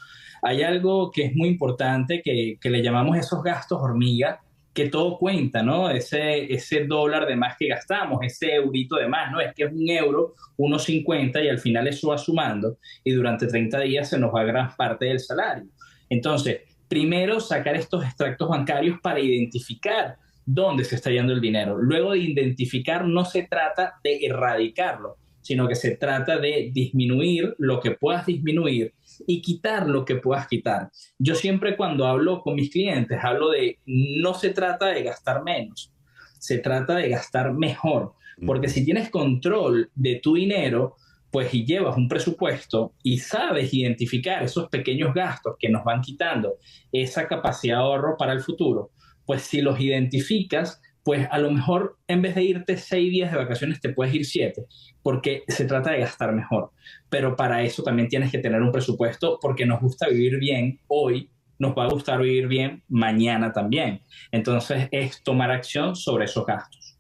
Hay algo que es muy importante que le llamamos esos gastos hormiga, que todo cuenta, ¿no? Ese dólar de más que gastamos, ese eurito de más, ¿no? Es que es un euro, 1,50 y al final eso va sumando y durante 30 días se nos va gran parte del salario. Entonces, primero sacar estos extractos bancarios para identificar dónde se está yendo el dinero. Luego de identificar, no se trata de erradicarlo, sino que se trata de disminuir lo que puedas disminuir y quitar lo que puedas quitar. Yo siempre cuando hablo con mis clientes, hablo de no se trata de gastar menos, se trata de gastar mejor. Porque si tienes control de tu dinero, pues y llevas un presupuesto y sabes identificar esos pequeños gastos que nos van quitando esa capacidad de ahorro para el futuro, pues si los identificas, pues a lo mejor en vez de irte 6 días de vacaciones te puedes ir 7, porque se trata de gastar mejor. Pero para eso también tienes que tener un presupuesto, porque nos gusta vivir bien hoy, nos va a gustar vivir bien mañana también. Entonces es tomar acción sobre esos gastos.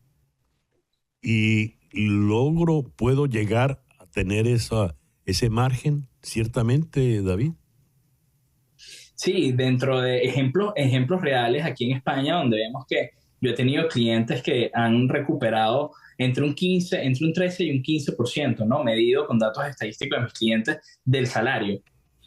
¿Y puedo llegar a tener ese margen, ciertamente, David? Sí, dentro de ejemplos reales aquí en España, donde vemos que yo he tenido clientes que han recuperado entre un 13 y un 15%, ¿no? Medido con datos estadísticos de mis clientes del salario,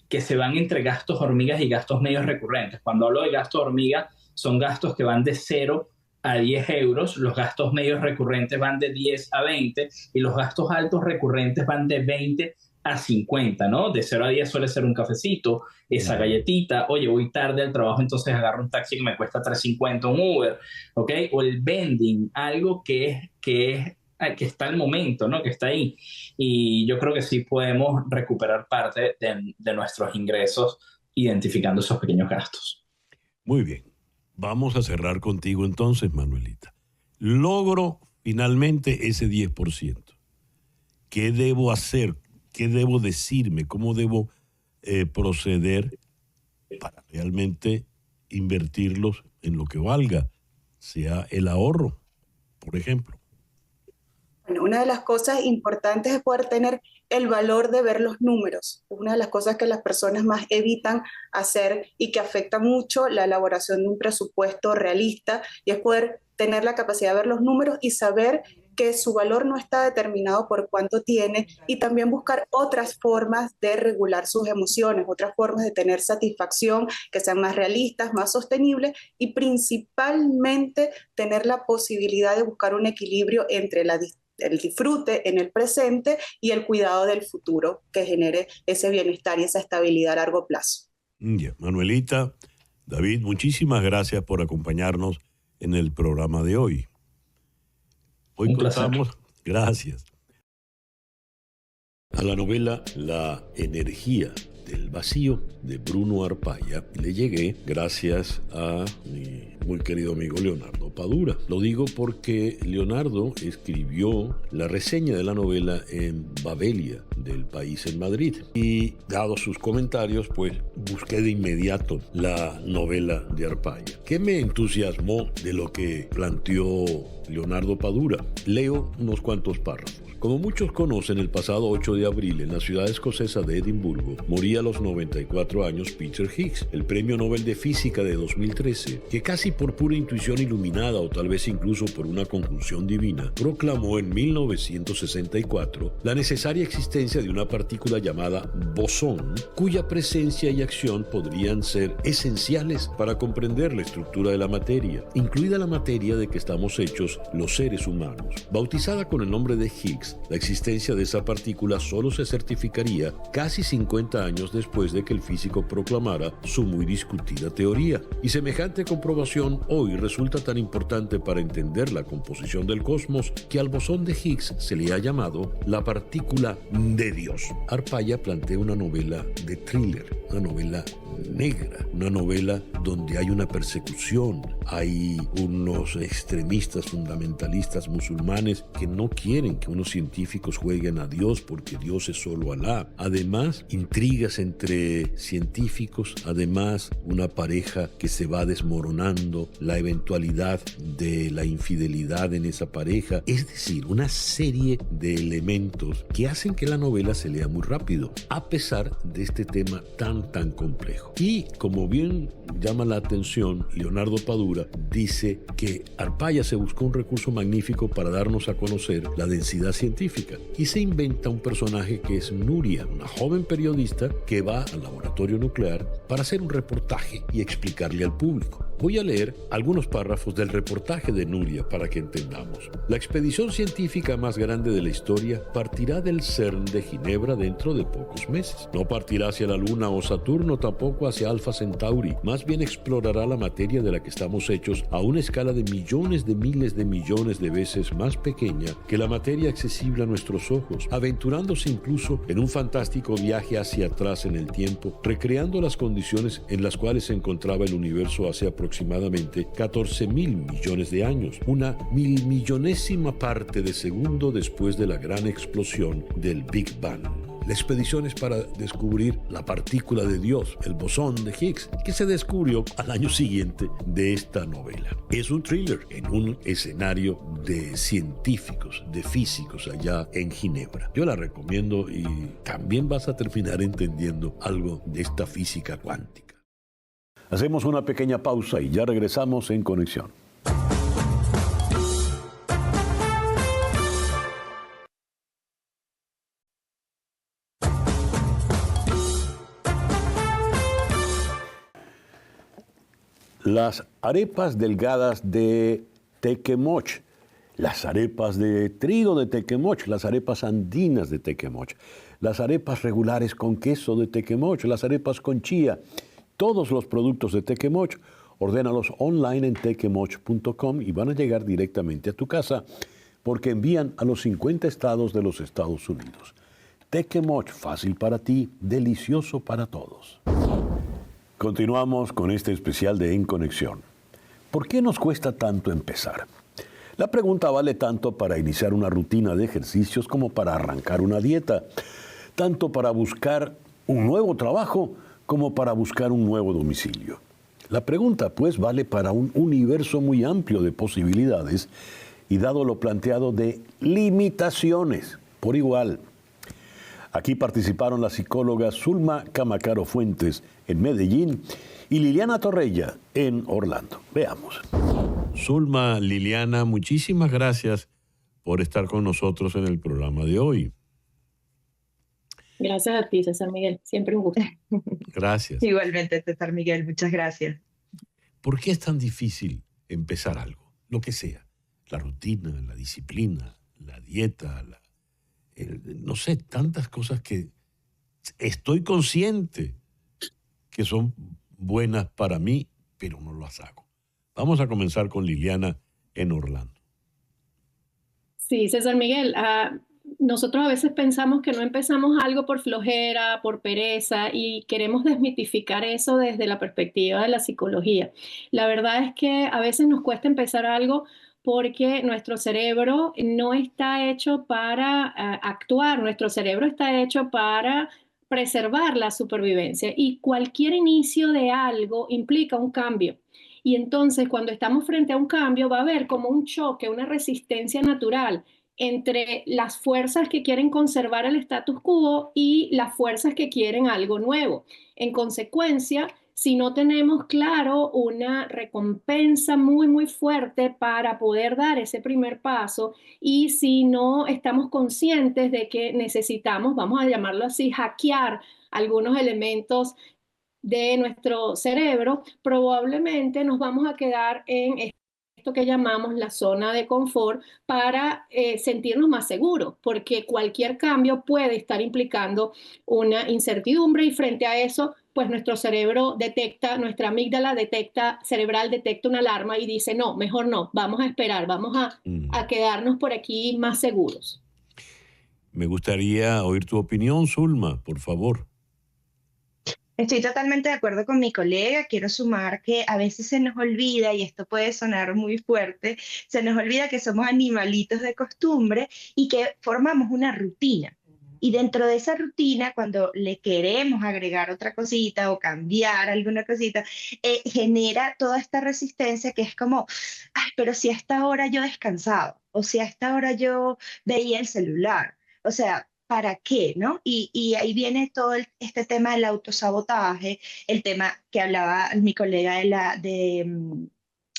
que se van entre gastos hormigas y gastos medios recurrentes. Cuando hablo de gastos hormiga, son gastos que van de 0 a 10 euros, los gastos medios recurrentes van de 10 a 20 y los gastos altos recurrentes van de 20 a 50, ¿no? De 0 a 10 suele ser un cafecito, esa galletita, oye, voy tarde al trabajo, entonces agarro un taxi que me cuesta 3.50, un Uber, ¿ok? O el vending, algo que está al momento, ¿no? Que está ahí. Y yo creo que sí podemos recuperar parte de nuestros ingresos identificando esos pequeños gastos. Muy bien. Vamos a cerrar contigo entonces, Manuelita. Logro finalmente ese 10%. ¿Qué debo hacer? ¿Qué debo decirme? ¿Cómo debo proceder para realmente invertirlos en lo que valga, sea el ahorro, por ejemplo? Bueno, una de las cosas importantes es poder tener el valor de ver los números. Es una de las cosas que las personas más evitan hacer y que afecta mucho la elaboración de un presupuesto realista, y es poder tener la capacidad de ver los números y saber que su valor no está determinado por cuánto tiene, y también buscar otras formas de regular sus emociones, otras formas de tener satisfacción que sean más realistas, más sostenibles, y principalmente tener la posibilidad de buscar un equilibrio entre el disfrute en el presente y el cuidado del futuro que genere ese bienestar y esa estabilidad a largo plazo. Ya, Manuelita, David, muchísimas gracias por acompañarnos en el programa de hoy. Hoy contamos, gracias, a la novela La energía del vacío de Bruno Arpaia. Le llegué gracias a mi muy querido amigo Leonardo Padura. Lo digo porque Leonardo escribió la reseña de la novela en Babelia, del País en Madrid. Y dados sus comentarios, pues busqué de inmediato la novela de Arpaia. ¿Qué me entusiasmó de lo que planteó Leonardo Padura? Leo unos cuantos párrafos. Como muchos conocen, el pasado 8 de abril en la ciudad escocesa de Edimburgo moría a los 94 años Peter Higgs, el premio Nobel de Física de 2013, que casi por pura intuición iluminada o tal vez incluso por una conjunción divina, proclamó en 1964 la necesaria existencia de una partícula llamada bosón, cuya presencia y acción podrían ser esenciales para comprender la estructura de la materia, incluida la materia de que estamos hechos los seres humanos. Bautizada con el nombre de Higgs, la existencia de esa partícula solo se certificaría casi 50 años después de que el físico proclamara su muy discutida teoría. Y semejante comprobación hoy resulta tan importante para entender la composición del cosmos que al bosón de Higgs se le ha llamado la partícula de Dios. Arpaia plantea una novela de thriller, una novela negra, una novela donde hay una persecución, hay unos extremistas fundamentalistas musulmanes que no quieren que unos científicos jueguen a Dios porque Dios es solo Alá. Además, intrigas entre científicos, además una pareja que se va desmoronando, la eventualidad de la infidelidad en esa pareja, es decir, una serie de elementos que hacen que la novela se lea muy rápido, a pesar de este tema tan complejo. Y como bien llama la atención, Leonardo Padura dice que Arpaya se buscó un recurso magnífico para darnos a conocer la densidad científica y se inventa un personaje que es Nuria, una joven periodista que va al laboratorio nuclear para hacer un reportaje y explicarle al público. Voy a leer algunos párrafos del reportaje de Nuria para que entendamos. La expedición científica más grande de la historia partirá del CERN de Ginebra dentro de pocos meses. No partirá hacia la Luna o Saturno, tampoco hacia Alfa Centauri. Más bien explorará la materia de la que estamos hechos a una escala de millones de miles de millones de veces más pequeña que la materia accesible a nuestros ojos, aventurándose incluso en un fantástico viaje hacia atrás en el tiempo, recreando las condiciones en las cuales se encontraba el universo hace aproximadamente 14.000 millones de años, una milmillonésima parte de segundo después de la gran explosión del Big Bang. La expedición es para descubrir la partícula de Dios, el bosón de Higgs, que se descubrió al año siguiente de esta novela. Es un thriller en un escenario de científicos, de físicos allá en Ginebra. Yo la recomiendo y también vas a terminar entendiendo algo de esta física cuántica. Hacemos una pequeña pausa y ya regresamos en Conexión. Las arepas delgadas de Tequemoch, las arepas de trigo de Tequemoch, las arepas andinas de Tequemoch, las arepas regulares con queso de Tequemoch, las arepas con chía, todos los productos de Tequemoch, ordénalos online en tequemoch.com y van a llegar directamente a tu casa porque envían a los 50 estados de los Estados Unidos. Tequemoch, fácil para ti, delicioso para todos. Continuamos con este especial de En Conexión. ¿Por qué nos cuesta tanto empezar? La pregunta vale tanto para iniciar una rutina de ejercicios como para arrancar una dieta, tanto para buscar un nuevo trabajo como para buscar un nuevo domicilio. La pregunta, pues, vale para un universo muy amplio de posibilidades y dado lo planteado de limitaciones, por igual. Aquí participaron las psicólogas Zulma Camacaro Fuentes en Medellín y Liliana Torreya en Orlando. Veamos. Zulma, Liliana, muchísimas gracias por estar con nosotros en el programa de hoy. Gracias a ti, César Miguel. Siempre un gusto. Gracias. Igualmente, César Miguel. Muchas gracias. ¿Por qué es tan difícil empezar algo? Lo que sea. La rutina, la disciplina, la dieta, no sé, tantas cosas que estoy consciente que son buenas para mí, pero no las hago. Vamos a comenzar con Liliana en Orlando. Sí, César Miguel, nosotros a veces pensamos que no empezamos algo por flojera, por pereza, y queremos desmitificar eso desde la perspectiva de la psicología. La verdad es que a veces nos cuesta empezar algo porque nuestro cerebro no está hecho para actuar, nuestro cerebro está hecho para preservar la supervivencia y cualquier inicio de algo implica un cambio. Y entonces cuando estamos frente a un cambio va a haber como un choque, una resistencia natural entre las fuerzas que quieren conservar el status quo y las fuerzas que quieren algo nuevo. En consecuencia, si no tenemos claro una recompensa muy fuerte para poder dar ese primer paso y si no estamos conscientes de que necesitamos, vamos a llamarlo así, hackear algunos elementos de nuestro cerebro, probablemente nos vamos a quedar en esto que llamamos la zona de confort para sentirnos más seguros, porque cualquier cambio puede estar implicando una incertidumbre y frente a eso, pues nuestro cerebro detecta, nuestra amígdala cerebral detecta una alarma y dice, no, mejor no, vamos a esperar, vamos a quedarnos por aquí más seguros. Me gustaría oír tu opinión, Zulma, por favor. Estoy totalmente de acuerdo con mi colega. Quiero sumar que a veces se nos olvida, y esto puede sonar muy fuerte, se nos olvida que somos animalitos de costumbre y que formamos una rutina. Y dentro de esa rutina, cuando le queremos agregar otra cosita o cambiar alguna cosita, genera toda esta resistencia que es como, ay, pero si a esta hora yo descansaba, o si a esta hora yo veía el celular. O sea, ¿para qué, no? Y ahí viene todo este tema del autosabotaje, el tema que hablaba mi colega de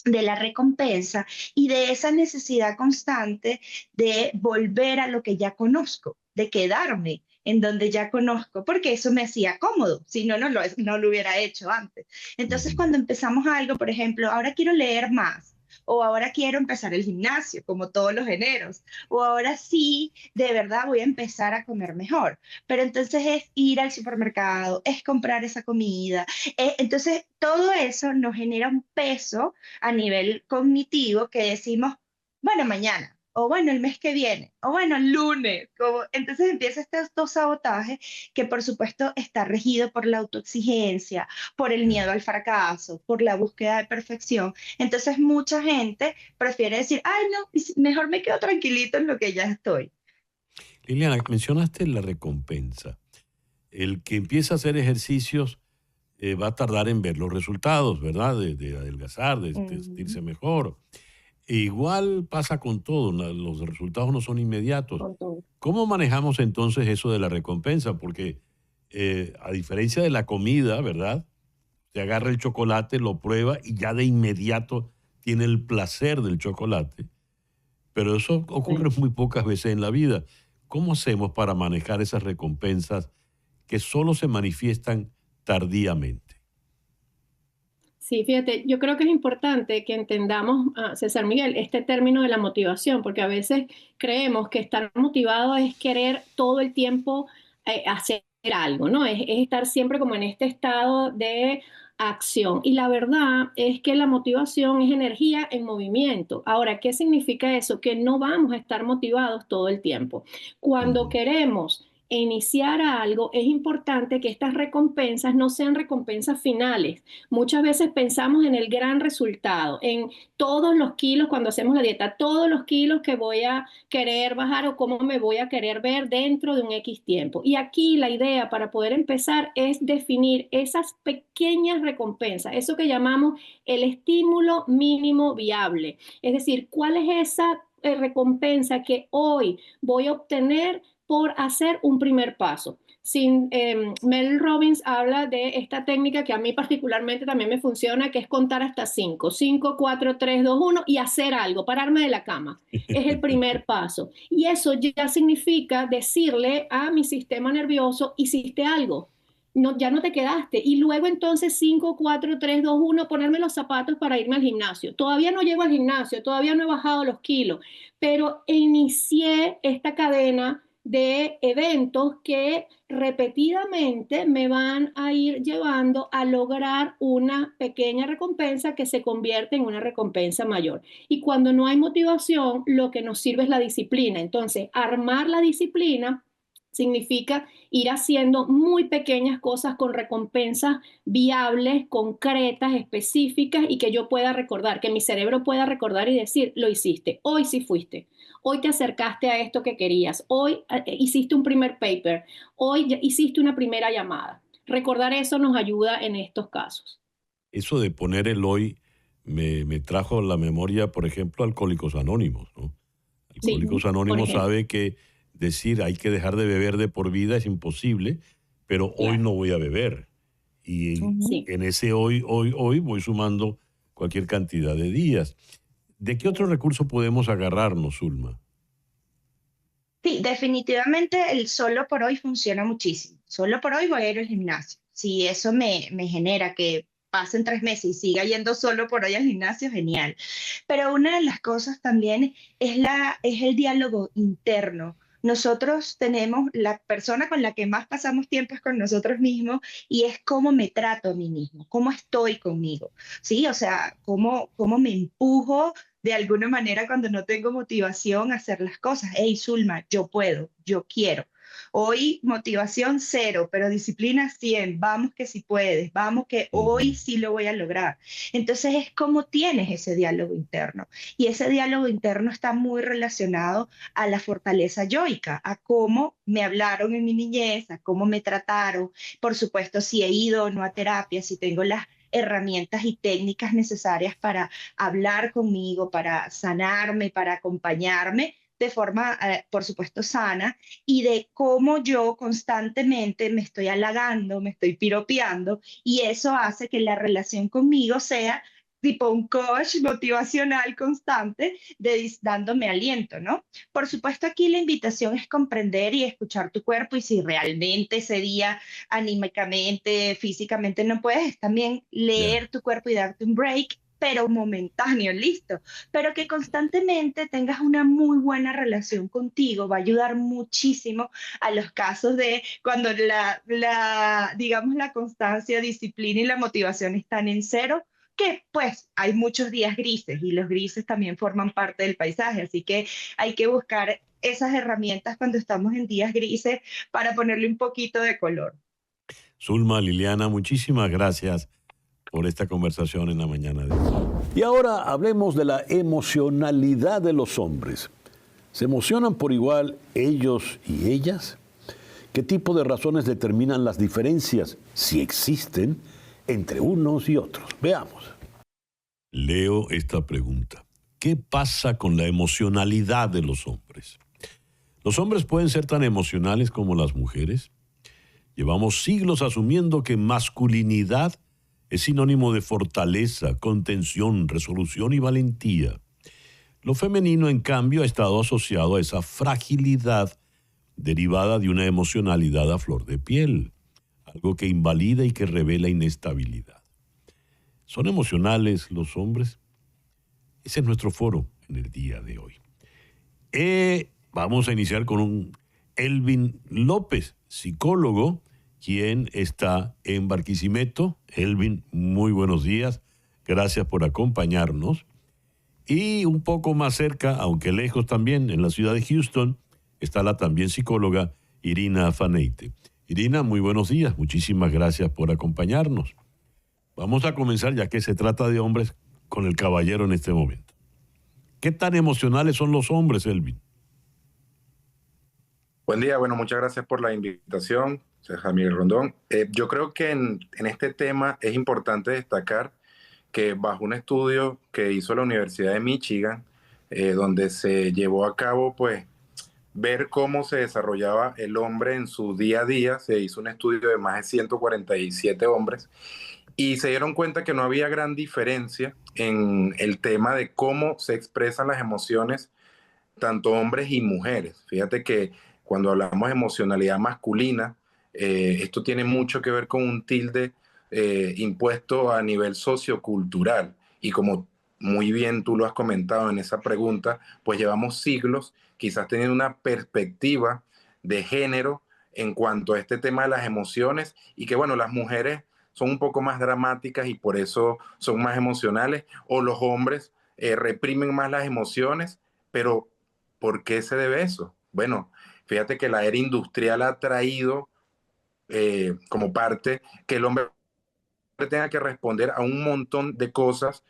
la recompensa y de esa necesidad constante de volver a lo que ya conozco, de quedarme en donde ya conozco, porque eso me hacía cómodo, si no, no lo hubiera hecho antes. Entonces, Ujú. cuando empezamos algo, por ejemplo, ahora quiero leer más, o ahora quiero empezar el gimnasio, como todos los eneros, o ahora sí, de verdad voy a empezar a comer mejor. Pero entonces es ir al supermercado, es comprar esa comida. Entonces, todo eso nos genera un peso a nivel cognitivo que decimos, bueno, mañana, o bueno, el mes que viene, o bueno, el lunes. Entonces empieza este autosabotaje que por supuesto está regido por la autoexigencia, por el Ya. miedo al fracaso, por la búsqueda de perfección. Entonces mucha gente prefiere decir, ay, no, mejor me quedo tranquilito en lo que ya estoy. Liliana, mencionaste la recompensa. El que empieza a hacer ejercicios va a tardar en ver los resultados, ¿verdad? De adelgazar, de Ujú. sentirse mejor. E igual pasa con todo, los resultados no son inmediatos. Con todo. ¿Cómo manejamos entonces eso de la recompensa? Porque a diferencia de la comida, ¿verdad? Se agarra el chocolate, lo prueba y ya de inmediato tiene el placer del chocolate. Pero eso ocurre Sí. muy pocas veces en la vida. ¿Cómo hacemos para manejar esas recompensas que solo se manifiestan tardíamente? Sí, fíjate, yo creo que es importante que entendamos, César Miguel, este término de la motivación, porque a veces creemos que estar motivado es querer todo el tiempo hacer algo, ¿no? Es estar siempre como en este estado de acción. Y la verdad es que la motivación es energía en movimiento. Ahora, ¿qué significa eso? Que no vamos a estar motivados todo el tiempo. Cuando Ujú. queremos iniciar algo, es importante que estas recompensas no sean recompensas finales. Muchas veces pensamos en el gran resultado, en todos los kilos cuando hacemos la dieta, todos los kilos que voy a querer bajar o cómo me voy a querer ver dentro de un X tiempo. Y aquí la idea para poder empezar es definir esas pequeñas recompensas, eso que llamamos el estímulo mínimo viable. Es decir, ¿cuál es esa recompensa que hoy voy a obtener por hacer un primer paso? Mel Robbins habla de esta técnica que a mí particularmente también me funciona, que es contar hasta 5, 5, 4, 3, 2, 1 y hacer algo, pararme de la cama. Es el primer paso. Y eso ya significa decirle a mi sistema nervioso, hiciste algo. No, ya no te quedaste. Y luego entonces 5, 4, 3, 2, 1, ponerme los zapatos para irme al gimnasio. Todavía no llego al gimnasio, todavía no he bajado los kilos, pero inicié esta cadena de eventos que repetidamente me van a ir llevando a lograr una pequeña recompensa que se convierte en una recompensa mayor. Y cuando no hay motivación, lo que nos sirve es la disciplina. Entonces, armar la disciplina significa ir haciendo muy pequeñas cosas con recompensas viables, concretas, específicas y que yo pueda recordar, que mi cerebro pueda recordar y decir, lo hiciste, hoy sí fuiste. Hoy te acercaste a esto que querías, hoy hiciste un primer paper, hoy hiciste una primera llamada. Recordar eso nos ayuda en estos casos. Eso de poner el hoy me trajo a la memoria, por ejemplo, Alcohólicos Anónimos, ¿no? Sí, Alcohólicos por Anónimos ejemplo, sabe que decir hay que dejar de beber de por vida es imposible, pero hoy claro, no voy a beber. Y Ujú. sí. en ese hoy voy sumando cualquier cantidad de días. ¿De qué otro recurso podemos agarrarnos, Zulma? Sí, definitivamente el solo por hoy funciona muchísimo. Solo por hoy voy a ir al gimnasio. Si eso me genera que pasen 3 meses y siga yendo solo por hoy al gimnasio, genial. Pero una de las cosas también es el diálogo interno. Nosotros tenemos la persona con la que más pasamos tiempo es con nosotros mismos y es cómo me trato a mí mismo, cómo estoy conmigo, ¿sí? O sea, cómo me empujo de alguna manera cuando no tengo motivación a hacer las cosas. Hey, Zulma, yo puedo, yo quiero. Hoy motivación cero, pero disciplina 100. Vamos que si puedes, vamos que hoy sí lo voy a lograr. Entonces es cómo tienes ese diálogo interno. Y ese diálogo interno está muy relacionado a la fortaleza yoica, a cómo me hablaron en mi niñez, a cómo me trataron. Por supuesto, si he ido o no a terapia, si tengo las herramientas y técnicas necesarias para hablar conmigo, para sanarme, para acompañarme de forma, por supuesto, sana, y de cómo yo constantemente me estoy halagando, me estoy piropeando, y eso hace que la relación conmigo sea tipo un coach motivacional constante dándome aliento, ¿no? Por supuesto, aquí la invitación es comprender y escuchar tu cuerpo, y si realmente ese día anímicamente, físicamente no puedes, también Ya. leer tu cuerpo y darte un break, pero momentáneo, listo. Pero que constantemente tengas una muy buena relación contigo va a ayudar muchísimo a los casos de cuando digamos, la constancia, disciplina y la motivación están en cero, que pues hay muchos días grises y los grises también forman parte del paisaje, así que hay que buscar esas herramientas cuando estamos en días grises para ponerle un poquito de color. Zulma, Liliana, muchísimas gracias por esta conversación en la mañana de hoy. Y ahora hablemos de la emocionalidad de los hombres. ¿Se emocionan por igual ellos y ellas? ¿Qué tipo de razones determinan las diferencias, si existen, entre unos y otros? Veamos. Leo esta pregunta. ¿Qué pasa con la emocionalidad de los hombres? ¿Los hombres pueden ser tan emocionales como las mujeres? Llevamos siglos asumiendo que masculinidad es sinónimo de fortaleza, contención, resolución y valentía. Lo femenino, en cambio, ha estado asociado a esa fragilidad derivada de una emocionalidad a flor de piel, algo que invalida y que revela inestabilidad. ¿Son emocionales los hombres? Ese es nuestro foro en el día de hoy. Vamos a iniciar con un Elvin López, psicólogo, quien está en Barquisimeto. Elvin, muy buenos días. Gracias por acompañarnos. Y un poco más cerca, aunque lejos también, en la ciudad de Houston, está la también psicóloga Irina Faneite. Irina, muy buenos días. Muchísimas gracias por acompañarnos. Vamos a comenzar, ya que se trata de hombres, con el caballero en este momento. ¿Qué tan emocionales son los hombres, Elvin? Buen día, bueno, muchas gracias por la invitación, César Miguel Rondón. Yo creo que en este tema es importante destacar que bajo un estudio que hizo la Universidad de Michigan, donde se llevó a cabo, pues, ver cómo se desarrollaba el hombre en su día a día, se hizo un estudio de más de 147 hombres y se dieron cuenta que no había gran diferencia en el tema de cómo se expresan las emociones tanto hombres y mujeres. Fíjate que cuando hablamos de emocionalidad masculina, esto tiene mucho que ver con un tilde impuesto a nivel sociocultural. Y como muy bien tú lo has comentado en esa pregunta, pues llevamos siglos quizás teniendo una perspectiva de género en cuanto a este tema de las emociones y que, bueno, las mujeres son un poco más dramáticas y por eso son más emocionales, o los hombres reprimen más las emociones, pero ¿por qué se debe eso? Bueno, fíjate que la era industrial ha traído como parte que el hombre tenga que responder a un montón de cosas,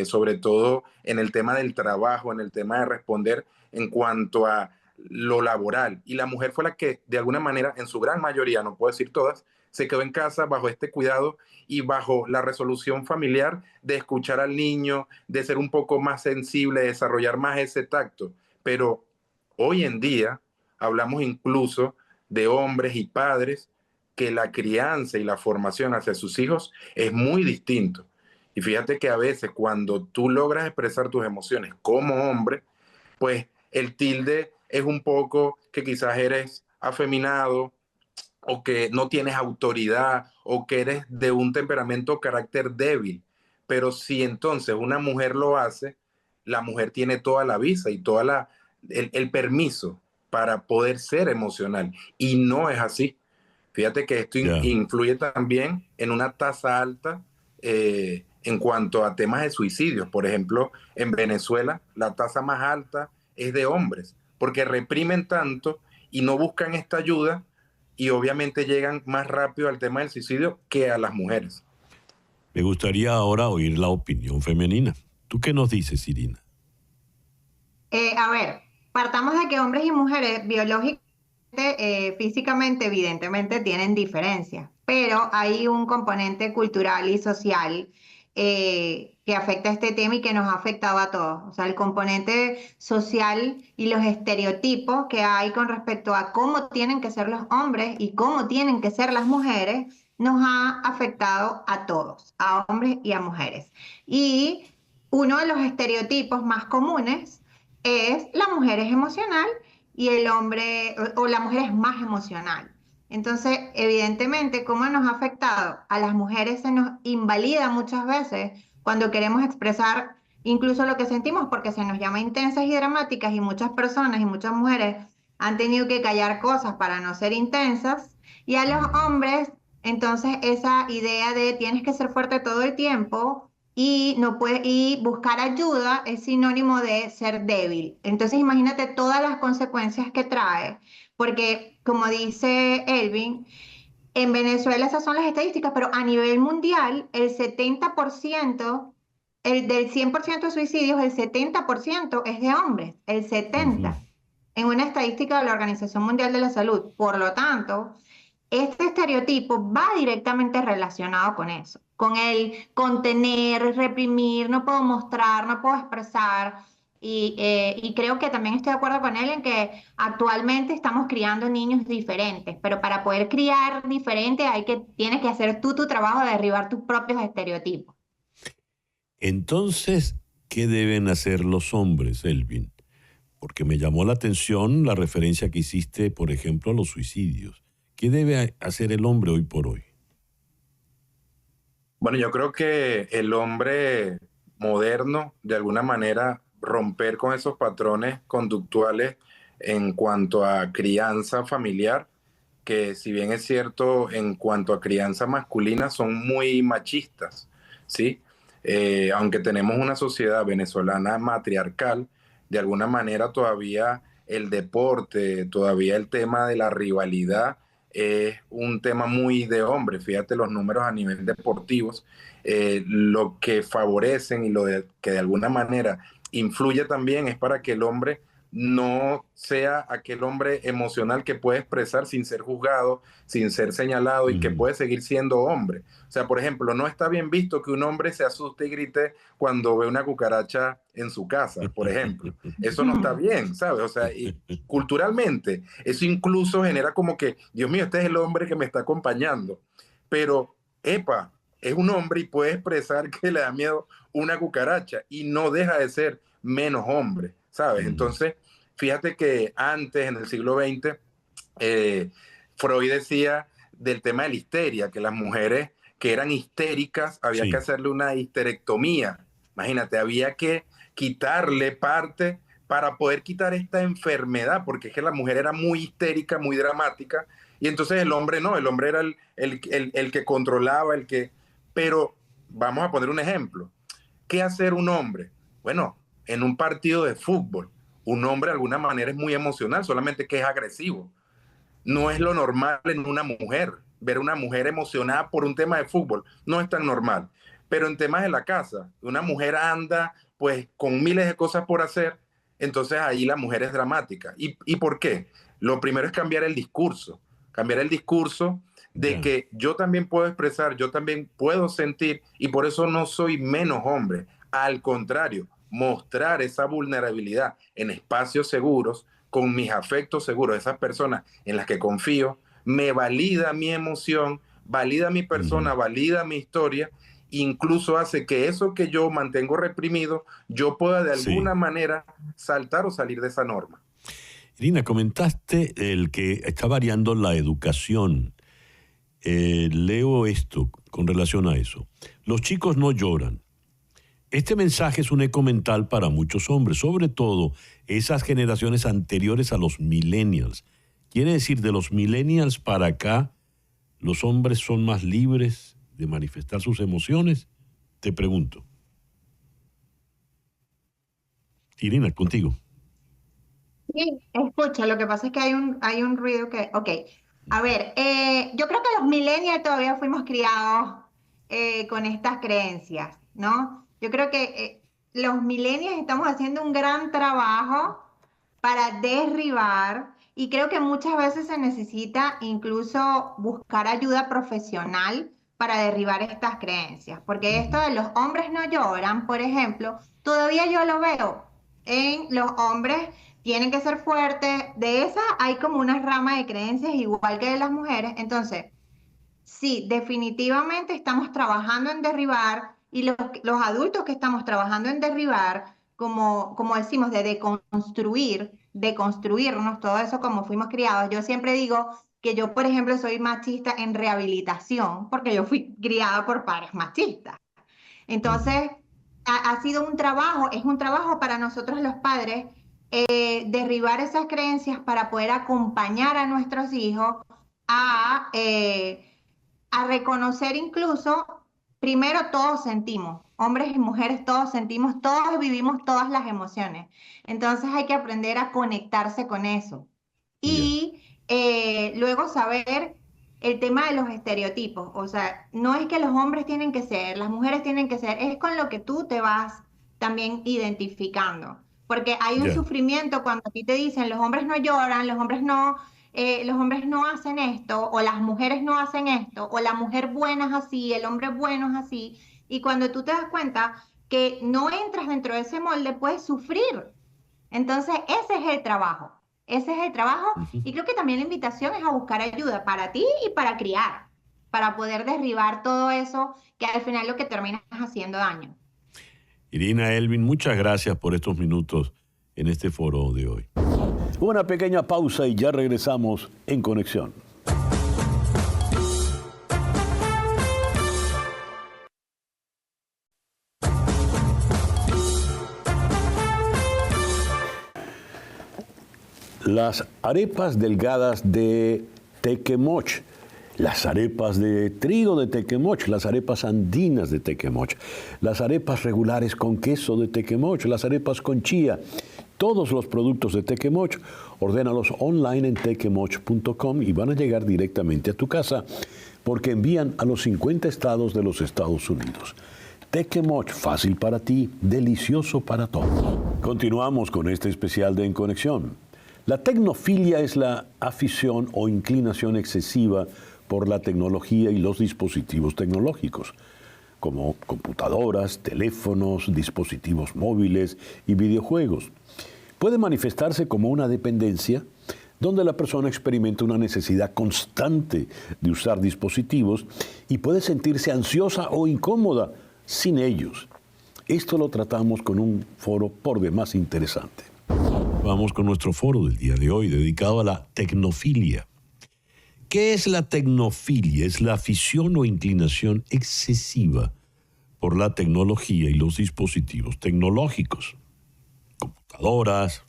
sobre todo en el tema del trabajo, en el tema de responder en cuanto a lo laboral. Y la mujer fue la que, de alguna manera, en su gran mayoría, no puedo decir todas, se quedó en casa bajo este cuidado y bajo la resolución familiar de escuchar al niño, de ser un poco más sensible, de desarrollar más ese tacto. Pero hoy en día hablamos incluso de hombres y padres que la crianza y la formación hacia sus hijos es muy distinto. Y fíjate que a veces cuando tú logras expresar tus emociones como hombre, pues el tilde es un poco que quizás eres afeminado o que no tienes autoridad o que eres de un temperamento o carácter débil. Pero si entonces una mujer lo hace, la mujer tiene toda la visa y toda el permiso para poder ser emocional. Y no es así. Fíjate que esto influye también en una tasa alta en cuanto a temas de suicidios. Por ejemplo, en Venezuela la tasa más alta es de hombres, porque reprimen tanto y no buscan esta ayuda y obviamente llegan más rápido al tema del suicidio que a las mujeres. Me gustaría ahora oír la opinión femenina. ¿Tú qué nos dices, Irina? A ver, partamos de que hombres y mujeres biológicamente, físicamente, evidentemente tienen diferencias, pero hay un componente cultural y social que afecta a este tema y que nos ha afectado a todos. O sea, el componente social y los estereotipos que hay con respecto a cómo tienen que ser los hombres y cómo tienen que ser las mujeres nos ha afectado a todos, a hombres y a mujeres. Y uno de los estereotipos más comunes es la mujer es emocional y el hombre o la mujer es más emocional. Entonces, evidentemente, ¿cómo nos ha afectado? A las mujeres se nos invalida muchas veces cuando queremos expresar incluso lo que sentimos porque se nos llama intensas y dramáticas y muchas personas y muchas mujeres han tenido que callar cosas para no ser intensas. Y a los hombres, entonces, esa idea de tienes que ser fuerte todo el tiempo y y buscar ayuda es sinónimo de ser débil. Entonces imagínate todas las consecuencias que trae, porque como dice Elvin, en Venezuela esas son las estadísticas, pero a nivel mundial el 70%, del 100% de suicidios, el 70% es de hombres, el 70%, en una estadística de la Organización Mundial de la Salud. Por lo tanto, este estereotipo va directamente relacionado con eso, con el contener, reprimir, no puedo mostrar, no puedo expresar. Y creo que también estoy de acuerdo con él en que actualmente estamos criando niños diferentes, pero para poder criar diferente tienes que hacer tú tu trabajo de derribar tus propios estereotipos. Entonces, ¿qué deben hacer los hombres, Elvin? Porque me llamó la atención la referencia que hiciste, por ejemplo, a los suicidios. ¿Qué debe hacer el hombre hoy por hoy? Bueno, yo creo que el hombre moderno, de alguna manera, romper con esos patrones conductuales en cuanto a crianza familiar, que si bien es cierto, en cuanto a crianza masculina, son muy machistas, ¿sí? Aunque tenemos una sociedad venezolana matriarcal, de alguna manera todavía el deporte, todavía el tema de la rivalidad, es un tema muy de hombre. Fíjate los números a nivel deportivos, lo que favorecen y que de alguna manera influye también es para que el hombre no sea aquel hombre emocional que puede expresar sin ser juzgado, sin ser señalado y que puede seguir siendo hombre. O sea, por ejemplo, no está bien visto que un hombre se asuste y grite cuando ve una cucaracha en su casa, por ejemplo. Eso no está bien, ¿sabes? O sea, y culturalmente, eso incluso genera como que, Dios mío, este es el hombre que me está acompañando. Pero, epa, es un hombre y puede expresar que le da miedo una cucaracha y no deja de ser menos hombre, ¿sabes? Entonces, fíjate que antes, en el siglo XX, Freud decía del tema de la histeria, que las mujeres que eran histéricas había que hacerle una histerectomía. Imagínate, había que quitarle parte para poder quitar esta enfermedad, porque es que la mujer era muy histérica, muy dramática, y entonces el hombre no, el hombre era el que controlaba, Pero vamos a poner un ejemplo. ¿Qué hacer un hombre? Bueno, en un partido de fútbol, un hombre de alguna manera es muy emocional, solamente que es agresivo. No es lo normal en una mujer. Ver a una mujer emocionada por un tema de fútbol no es tan normal. Pero en temas de la casa, una mujer anda pues con miles de cosas por hacer, entonces ahí la mujer es dramática. ¿Y por qué? Lo primero es cambiar el discurso de que yo también puedo expresar, yo también puedo sentir y por eso no soy menos hombre. Al contrario, mostrar esa vulnerabilidad en espacios seguros, con mis afectos seguros, esas personas en las que confío, me valida mi emoción, valida mi persona, valida mi historia, incluso hace que eso que yo mantengo reprimido, yo pueda de alguna manera saltar o salir de esa norma. Irina, comentaste el que está variando la educación. Leo esto con relación a eso. Los chicos no lloran. Este mensaje es un eco mental para muchos hombres, sobre todo esas generaciones anteriores a los millennials. Quiere decir, de los millennials para acá, ¿los hombres son más libres de manifestar sus emociones? Te pregunto. Irina, contigo. Sí, escucha, lo que pasa es que hay un ruido que, ok, a ver, yo creo que los millennials todavía fuimos criados con estas creencias, ¿no? Yo creo que los millennials estamos haciendo un gran trabajo para derribar y creo que muchas veces se necesita incluso buscar ayuda profesional para derribar estas creencias, porque esto de los hombres no lloran, por ejemplo, todavía yo lo veo en los hombres tienen que ser fuertes. De esa hay como una rama de creencias igual que de las mujeres. Entonces, sí, definitivamente estamos trabajando en derribar y los adultos que estamos trabajando en derribar, como decimos, de deconstruir, deconstruirnos, todo eso como fuimos criados. Yo siempre digo que yo, por ejemplo, soy machista en rehabilitación porque yo fui criada por padres machistas. Entonces, ha sido un trabajo, es un trabajo para nosotros los padres derribar esas creencias para poder acompañar a nuestros hijos a, eh, a reconocer incluso, primero todos sentimos, hombres y mujeres todos sentimos, todos vivimos todas las emociones. Entonces hay que aprender a conectarse con eso. Y luego saber el tema de los estereotipos. O sea, no es que los hombres tienen que ser, las mujeres tienen que ser, es con lo que tú te vas también identificando. Porque hay un sufrimiento cuando a ti te dicen los hombres no lloran, los hombres no hacen esto, o las mujeres no hacen esto, o la mujer buena es así, el hombre bueno es así. Y cuando tú te das cuenta que no entras dentro de ese molde, puedes sufrir. Entonces, ese es el trabajo. Ese es el trabajo. Y creo que también la invitación es a buscar ayuda para ti y para criar, para poder derribar todo eso que al final lo que termina es haciendo daño. Irina, Elvin, muchas gracias por estos minutos en este foro de hoy. Una pequeña pausa y ya regresamos en Conexión. Las arepas delgadas de Tequemoch, las arepas de trigo de Tequemoch, las arepas andinas de Tequemoch, las arepas regulares con queso de Tequemoch, las arepas con chía, todos los productos de Tequemoch, ordénalos online en tequemoch.com y van a llegar directamente a tu casa porque envían a los 50 estados de los Estados Unidos. Tequemoch, fácil para ti, delicioso para todos. Continuamos con este especial de En Conexión. La tecnofilia es la afición o inclinación excesiva por la tecnología y los dispositivos tecnológicos, como computadoras, teléfonos, dispositivos móviles y videojuegos. Puede manifestarse como una dependencia donde la persona experimenta una necesidad constante de usar dispositivos y puede sentirse ansiosa o incómoda sin ellos. Esto lo tratamos con un foro por demás interesante. Vamos con nuestro foro del día de hoy, dedicado a la tecnofilia. ¿Qué es la tecnofilia? Es la afición o inclinación excesiva por la tecnología y los dispositivos tecnológicos. Computadoras,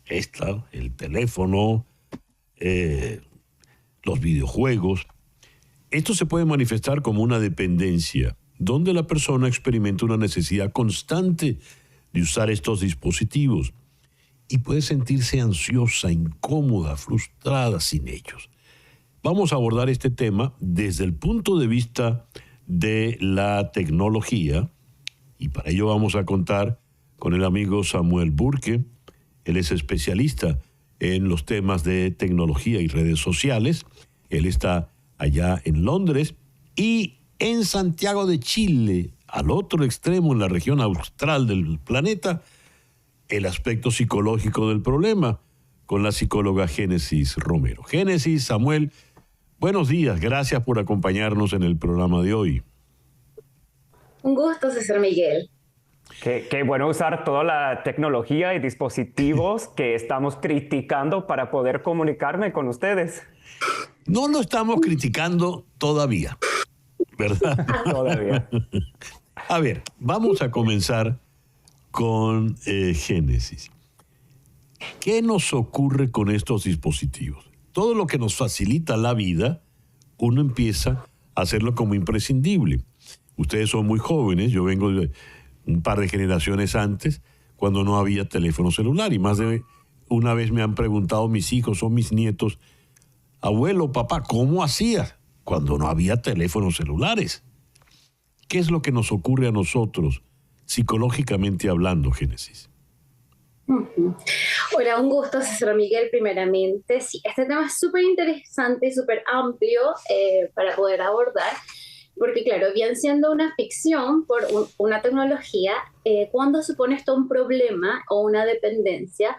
el teléfono, los videojuegos. Esto se puede manifestar como una dependencia, donde la persona experimenta una necesidad constante de usar estos dispositivos y puede sentirse ansiosa, incómoda, frustrada sin ellos. Vamos a abordar este tema desde el punto de vista de la tecnología y para ello vamos a contar con el amigo Samuel Burke. Él es especialista en los temas de tecnología y redes sociales. Él está allá en Londres y en Santiago de Chile, al otro extremo, en la región austral del planeta, el aspecto psicológico del problema con la psicóloga Génesis Romero. Génesis, Samuel, buenos días. Gracias por acompañarnos en el programa de hoy. Un gusto, César Miguel. Qué bueno usar toda la tecnología y dispositivos que estamos criticando para poder comunicarme con ustedes. No lo estamos criticando todavía, ¿verdad? Todavía. A ver, vamos a comenzar con Génesis. ¿Qué nos ocurre con estos dispositivos? Todo lo que nos facilita la vida, uno empieza a hacerlo como imprescindible. Ustedes son muy jóvenes, yo vengo de un par de generaciones antes, cuando no había teléfono celular, y más de una vez me han preguntado mis hijos o mis nietos, abuelo, papá, ¿cómo hacías cuando no había teléfonos celulares? ¿Qué es lo que nos ocurre a nosotros, psicológicamente hablando, Génesis? Hola, un gusto, César Miguel, primeramente. Sí, este tema es súper interesante y súper amplio para poder abordar, porque claro, bien siendo una ficción por una tecnología, ¿cuándo supone esto un problema o una dependencia?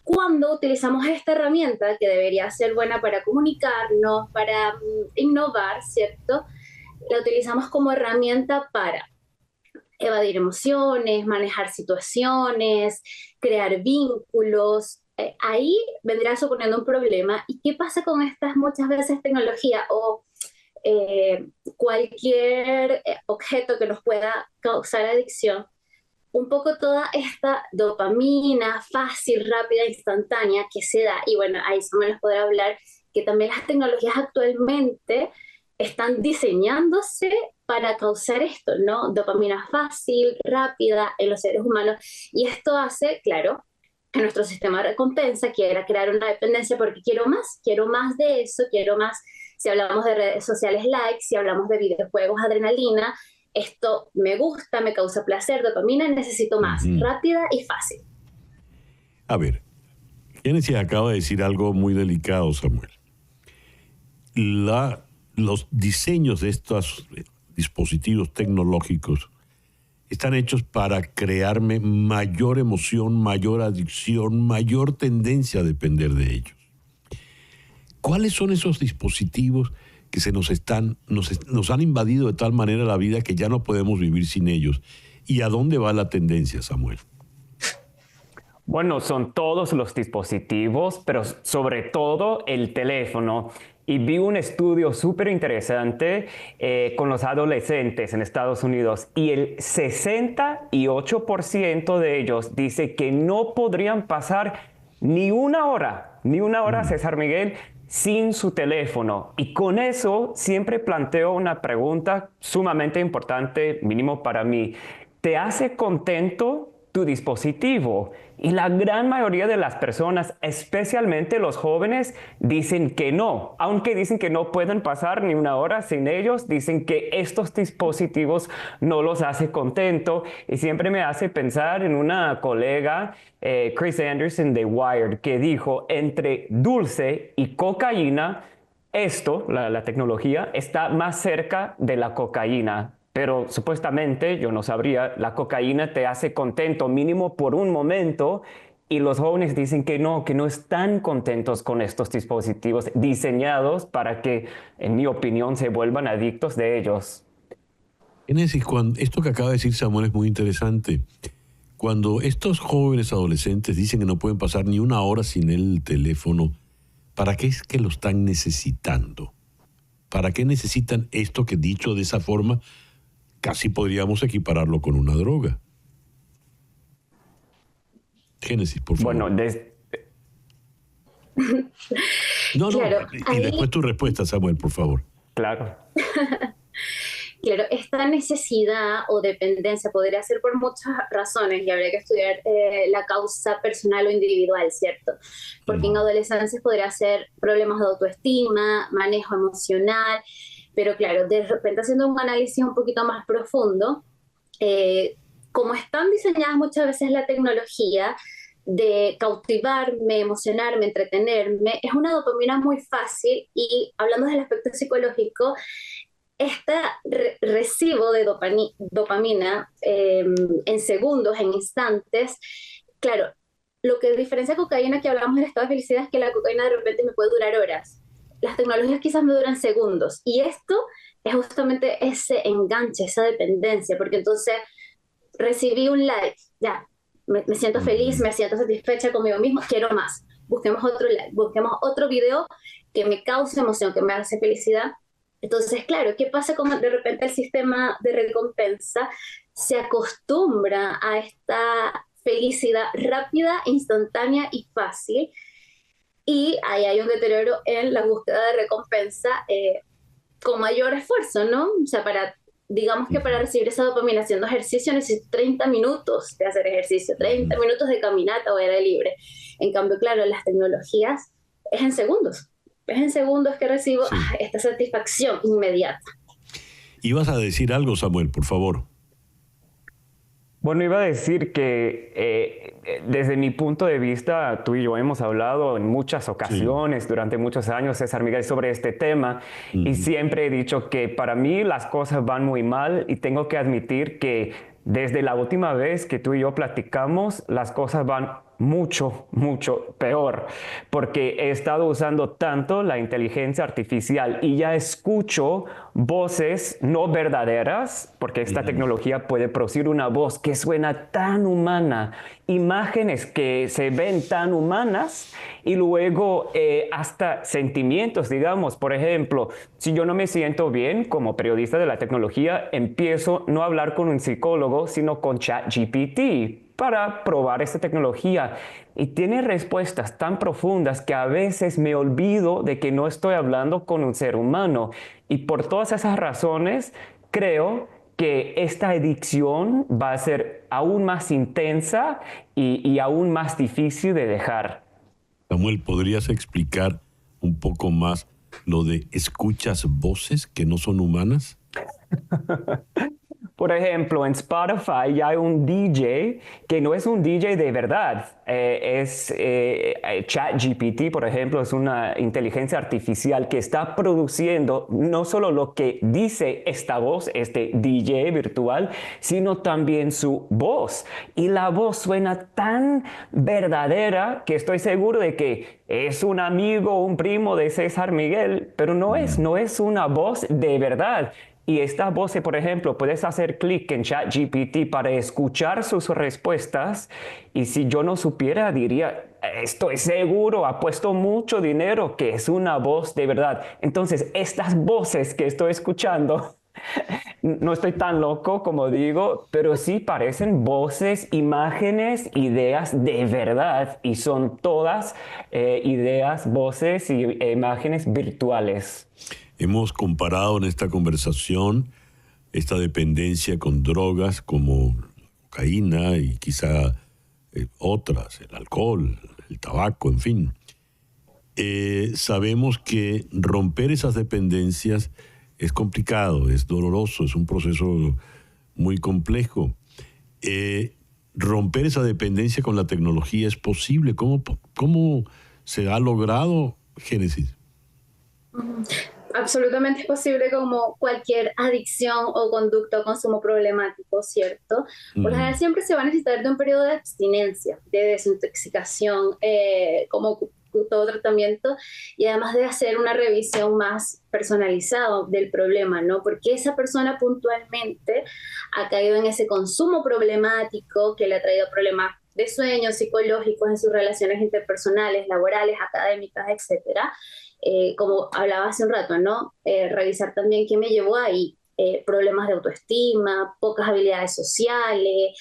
Cuando utilizamos esta herramienta que debería ser buena para comunicarnos, para innovar, ¿cierto? La utilizamos como herramienta para evadir emociones, manejar situaciones, crear vínculos. Ahí vendrá suponiendo un problema. ¿Y qué pasa con estas muchas veces tecnología o cualquier objeto que nos pueda causar adicción? Un poco toda esta dopamina fácil, rápida, instantánea que se da, y bueno, ahí se me los podrá hablar, que también las tecnologías actualmente están diseñándose para causar esto, ¿no? Dopamina fácil, rápida en los seres humanos, y esto hace, claro, que nuestro sistema de recompensa quiera crear una dependencia porque quiero más de eso, quiero más, si hablamos de redes sociales, likes, si hablamos de videojuegos, adrenalina, esto me gusta, me causa placer, dopamina, necesito más, rápida y fácil. A ver, Génesis acaba de decir algo muy delicado, Samuel. Los diseños de estos dispositivos tecnológicos están hechos para crearme mayor emoción, mayor adicción, mayor tendencia a depender de ellos. ¿Cuáles son esos dispositivos que nos han invadido de tal manera la vida que ya no podemos vivir sin ellos? ¿Y a dónde va la tendencia, Samuel? Bueno, son todos los dispositivos, pero sobre todo el teléfono. Y vi un estudio súper interesante con los adolescentes en Estados Unidos y el 68% de ellos dice que no podrían pasar ni una hora, César Miguel, sin su teléfono. Y con eso siempre planteo una pregunta sumamente importante, mínimo para mí. ¿Te hace contento tu dispositivo? Y la gran mayoría de las personas, especialmente los jóvenes, dicen que no. Aunque dicen que no pueden pasar ni una hora sin ellos, dicen que estos dispositivos no los hace contento. Y siempre me hace pensar en una colega, Chris Anderson de Wired, que dijo, entre dulce y cocaína, la tecnología, está más cerca de la cocaína. Pero supuestamente, yo no sabría, la cocaína te hace contento mínimo por un momento y los jóvenes dicen que no están contentos con estos dispositivos diseñados para que, en mi opinión, se vuelvan adictos de ellos. Génesis, esto que acaba de decir Samuel es muy interesante. Cuando estos jóvenes adolescentes dicen que no pueden pasar ni una hora sin el teléfono, ¿para qué es que lo están necesitando? ¿Para qué necesitan esto que, dicho de esa forma, casi podríamos equipararlo con una droga? Génesis, por favor. Bueno, No, claro, y después tu respuesta, Samuel, por favor. Claro. Claro, esta necesidad o dependencia podría ser por muchas razones y habría que estudiar la causa personal o individual, ¿cierto? Porque en adolescencia podría ser problemas de autoestima, manejo emocional, pero claro, de repente haciendo un análisis un poquito más profundo, como están diseñadas muchas veces la tecnología de cautivarme, emocionarme, entretenerme, es una dopamina muy fácil y hablando del aspecto psicológico, este recibo de dopamina en segundos, en instantes, claro, lo que diferencia cocaína que hablamos del estado de felicidad es que la cocaína de repente me puede durar horas. Las tecnologías quizás me duran segundos y esto es justamente ese enganche, esa dependencia, porque entonces recibí un like, ya, me siento feliz, me siento satisfecha conmigo mismo, quiero más, busquemos otro like, busquemos otro video que me cause emoción, que me hace felicidad. Entonces, claro, ¿qué pasa con de repente el sistema de recompensa se acostumbra a esta felicidad rápida, instantánea y fácil? Y ahí hay un deterioro en la búsqueda de recompensa con mayor esfuerzo, ¿no? O sea, para digamos que para recibir esa dopamina haciendo ejercicio necesito 30 minutos de hacer ejercicio, 30 minutos de caminata o aire libre. En cambio, claro, las tecnologías es en segundos. Es en segundos que recibo esta satisfacción inmediata. Ibas a decir algo, Samuel, por favor. Bueno, iba a decir que desde mi punto de vista, tú y yo hemos hablado en muchas ocasiones durante muchos años, César Miguel, sobre este tema, y siempre he dicho que para mí las cosas van muy mal y tengo que admitir que desde la última vez que tú y yo platicamos, las cosas van mucho, mucho peor, porque he estado usando tanto la inteligencia artificial y ya escucho voces no verdaderas, porque esta tecnología puede producir una voz que suena tan humana, imágenes que se ven tan humanas y luego hasta sentimientos, digamos. Por ejemplo, si yo no me siento bien como periodista de la tecnología, empiezo no a hablar con un psicólogo, sino con ChatGPT para probar esta tecnología, y tiene respuestas tan profundas que a veces me olvido de que no estoy hablando con un ser humano, y por todas esas razones creo que esta adicción va a ser aún más intensa y aún más difícil de dejar. Samuel, ¿podrías explicar un poco más lo de escuchas voces que no son humanas? Por ejemplo, en Spotify ya hay un DJ que no es un DJ de verdad. ChatGPT, por ejemplo, es una inteligencia artificial que está produciendo no solo lo que dice esta voz, este DJ virtual, sino también su voz. Y la voz suena tan verdadera que estoy seguro de que es un amigo o un primo de César Miguel, pero no es una voz de verdad. Y esta voz, por ejemplo, puedes hacer clic en ChatGPT para escuchar sus respuestas, y si yo no supiera, diría, estoy seguro, ha puesto mucho dinero, que es una voz de verdad. Entonces, estas voces que estoy escuchando, no estoy tan loco como digo, pero sí parecen voces, imágenes, ideas de verdad, y son todas ideas, voces y imágenes virtuales. Hemos comparado en esta conversación esta dependencia con drogas como cocaína y quizá otras, el alcohol, el tabaco, en fin. Sabemos que romper esas dependencias es complicado, es doloroso, es un proceso muy complejo. Romper esa dependencia con la tecnología es posible. ¿Cómo se ha logrado, Génesis? Absolutamente es posible, como cualquier adicción o conducta o consumo problemático, ¿cierto? Por lo general siempre se va a necesitar de un periodo de abstinencia, de desintoxicación, como todo tratamiento, y además de hacer una revisión más personalizada del problema, ¿no? Porque esa persona puntualmente ha caído en ese consumo problemático que le ha traído problemas de sueño, psicológicos, en sus relaciones interpersonales, laborales, académicas, etcétera. Como hablaba hace un rato, ¿no? Revisar también qué me llevó ahí, problemas de autoestima, pocas habilidades sociales,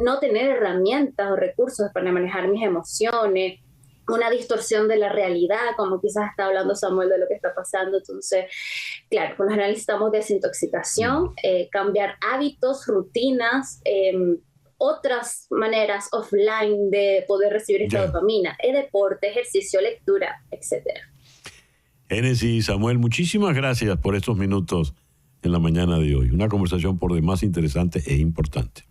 no tener herramientas o recursos para manejar mis emociones, una distorsión de la realidad, como quizás está hablando Samuel de lo que está pasando. Entonces, claro, por lo general necesitamos desintoxicación, cambiar hábitos, rutinas, otras maneras offline de poder recibir esta dopamina, deporte, ejercicio, lectura, etc. Génesis, Samuel, muchísimas gracias por estos minutos en la mañana de hoy. Una conversación por demás interesante e importante.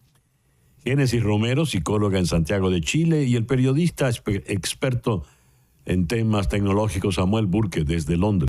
Génesis Romero, psicóloga en Santiago de Chile, y el periodista experto en temas tecnológicos Samuel Burke desde Londres.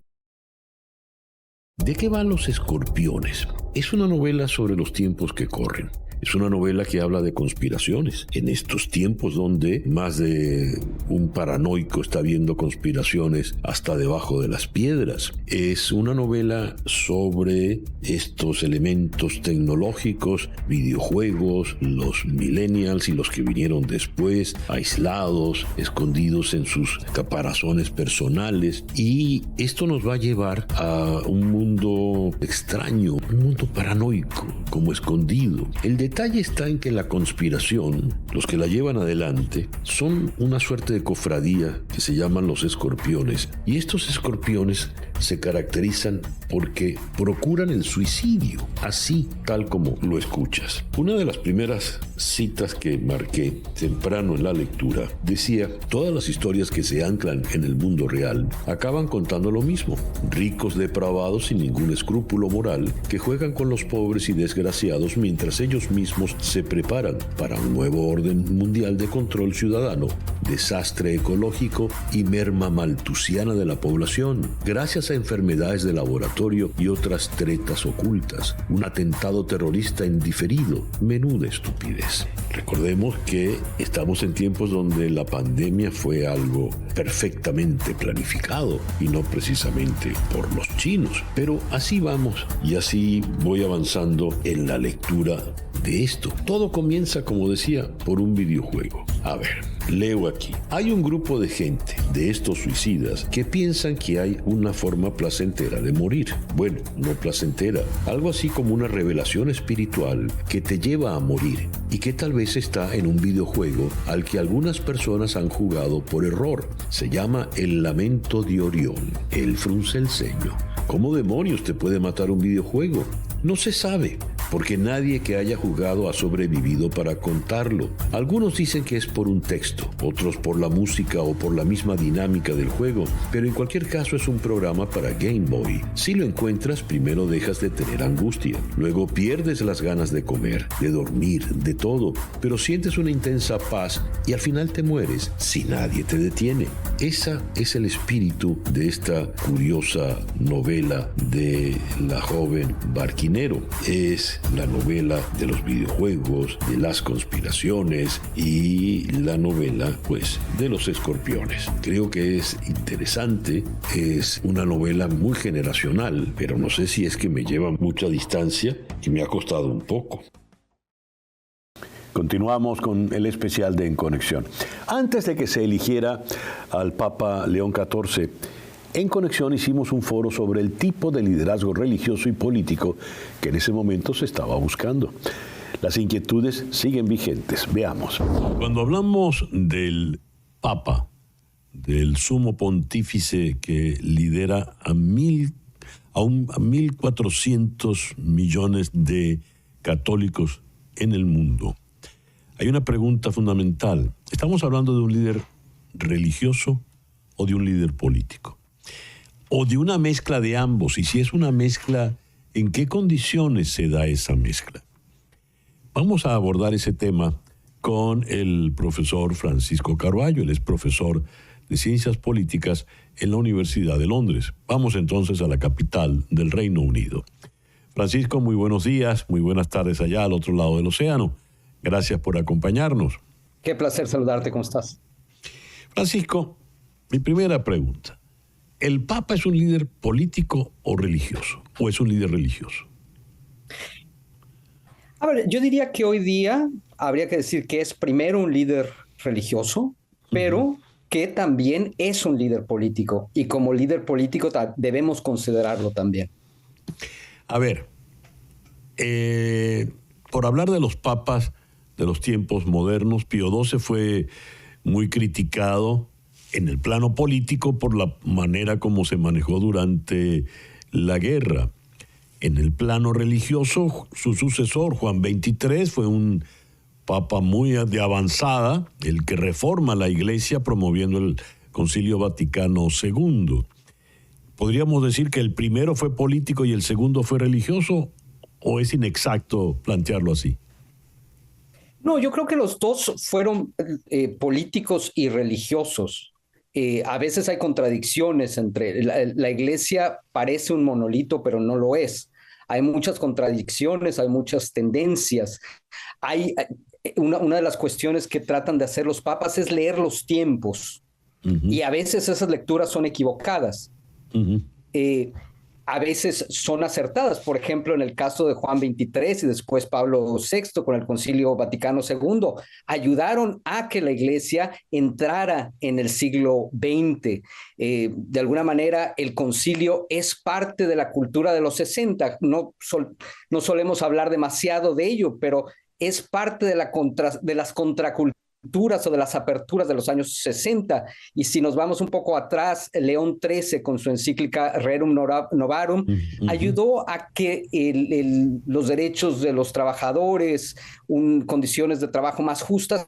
¿De qué van Los Escorpiones? Es una novela sobre los tiempos que corren. Es una novela que habla de conspiraciones. En estos tiempos donde más de un paranoico está viendo conspiraciones hasta debajo de las piedras. Es una novela sobre estos elementos tecnológicos, videojuegos, los millennials y los que vinieron después, aislados, escondidos en sus caparazones personales. Y esto nos va a llevar a un mundo extraño, un mundo paranoico, como escondido. El detalle está en que la conspiración, los que la llevan adelante, son una suerte de cofradía que se llaman los escorpiones. Y estos escorpiones se caracterizan porque procuran el suicidio, así tal como lo escuchas. Una de las primeras citas que marqué temprano en la lectura decía: todas las historias que se anclan en el mundo real acaban contando lo mismo. Ricos depravados sin ningún escrúpulo moral que juegan con los pobres y desgraciados mientras ellos mismos se preparan para un nuevo orden mundial de control ciudadano, desastre ecológico y merma maltusiana de la población, gracias a enfermedades de laboratorio y otras tretas ocultas, un atentado terrorista indiferido, menuda estupidez. Recordemos que estamos en tiempos donde la pandemia fue algo perfectamente planificado y no precisamente por los chinos, pero así vamos y así voy avanzando en la lectura de esto. Todo comienza, como decía, por un videojuego. A ver, leo aquí. Hay un grupo de gente, de estos suicidas, que piensan que hay una forma placentera de morir. Bueno, no placentera, algo así como una revelación espiritual que te lleva a morir y que tal vez está en un videojuego al que algunas personas han jugado por error. Se llama El Lamento de Orión. Él frunce el ceño. ¿Cómo demonios te puede matar un videojuego? No se sabe, porque nadie que haya jugado ha sobrevivido para contarlo. Algunos dicen que es por un texto, otros por la música o por la misma dinámica del juego, pero en cualquier caso es un programa para Game Boy. Si lo encuentras, primero dejas de tener angustia, luego pierdes las ganas de comer, de dormir, de todo, pero sientes una intensa paz y al final te mueres si nadie te detiene. Ese es el espíritu de esta curiosa novela de la joven Barquinero. Es la novela de los videojuegos, de las conspiraciones y la novela, pues, de los escorpiones. Creo que es interesante, es una novela muy generacional, pero no sé si es que me lleva mucha distancia y me ha costado un poco. Continuamos con el especial de En Conexión. Antes de que se eligiera al Papa León XIV, En Conexión hicimos un foro sobre el tipo de liderazgo religioso y político que en ese momento se estaba buscando. Las inquietudes siguen vigentes. Veamos. Cuando hablamos del Papa, del sumo pontífice que lidera a 1.400 millones de católicos en el mundo, hay una pregunta fundamental. ¿Estamos hablando de un líder religioso o de un líder político? ¿O de una mezcla de ambos? Y si es una mezcla, ¿en qué condiciones se da esa mezcla? Vamos a abordar ese tema con el profesor Francisco Carballo. Él es profesor de Ciencias Políticas en la Universidad de Londres. Vamos entonces a la capital del Reino Unido. Francisco, muy buenos días, muy buenas tardes allá al otro lado del océano. Gracias por acompañarnos. Qué placer saludarte, ¿cómo estás? Francisco, mi primera pregunta. ¿El Papa es un líder político o religioso? ¿O es un líder religioso? A ver, yo diría que hoy día habría que decir que es primero un líder religioso, pero que también es un líder político. Y como líder político debemos considerarlo también. A ver, por hablar de los papas de los tiempos modernos, Pío XII fue muy criticado en el plano político por la manera como se manejó durante la guerra. En el plano religioso, su sucesor, Juan XXIII, fue un papa muy de avanzada, el que reforma la Iglesia promoviendo el Concilio Vaticano II. ¿Podríamos decir que el primero fue político y el segundo fue religioso? ¿O es inexacto plantearlo así? No, yo creo que los dos fueron políticos y religiosos. A veces hay contradicciones entre... La Iglesia parece un monolito, pero no lo es. Hay muchas contradicciones, hay muchas tendencias. Una de las cuestiones que tratan de hacer los papas es leer los tiempos. Y a veces esas lecturas son equivocadas. A veces son acertadas. Por ejemplo, en el caso de Juan XXIII y después Pablo VI con el Concilio Vaticano II, ayudaron a que la Iglesia entrara en el siglo XX. De alguna manera, el concilio es parte de la cultura de los 60. No solemos hablar demasiado de ello, pero es parte de las contraculturas o de las aperturas de los años 60. Y si nos vamos un poco atrás, León XIII con su encíclica Rerum Novarum ayudó a que los derechos de los trabajadores, condiciones de trabajo más justas,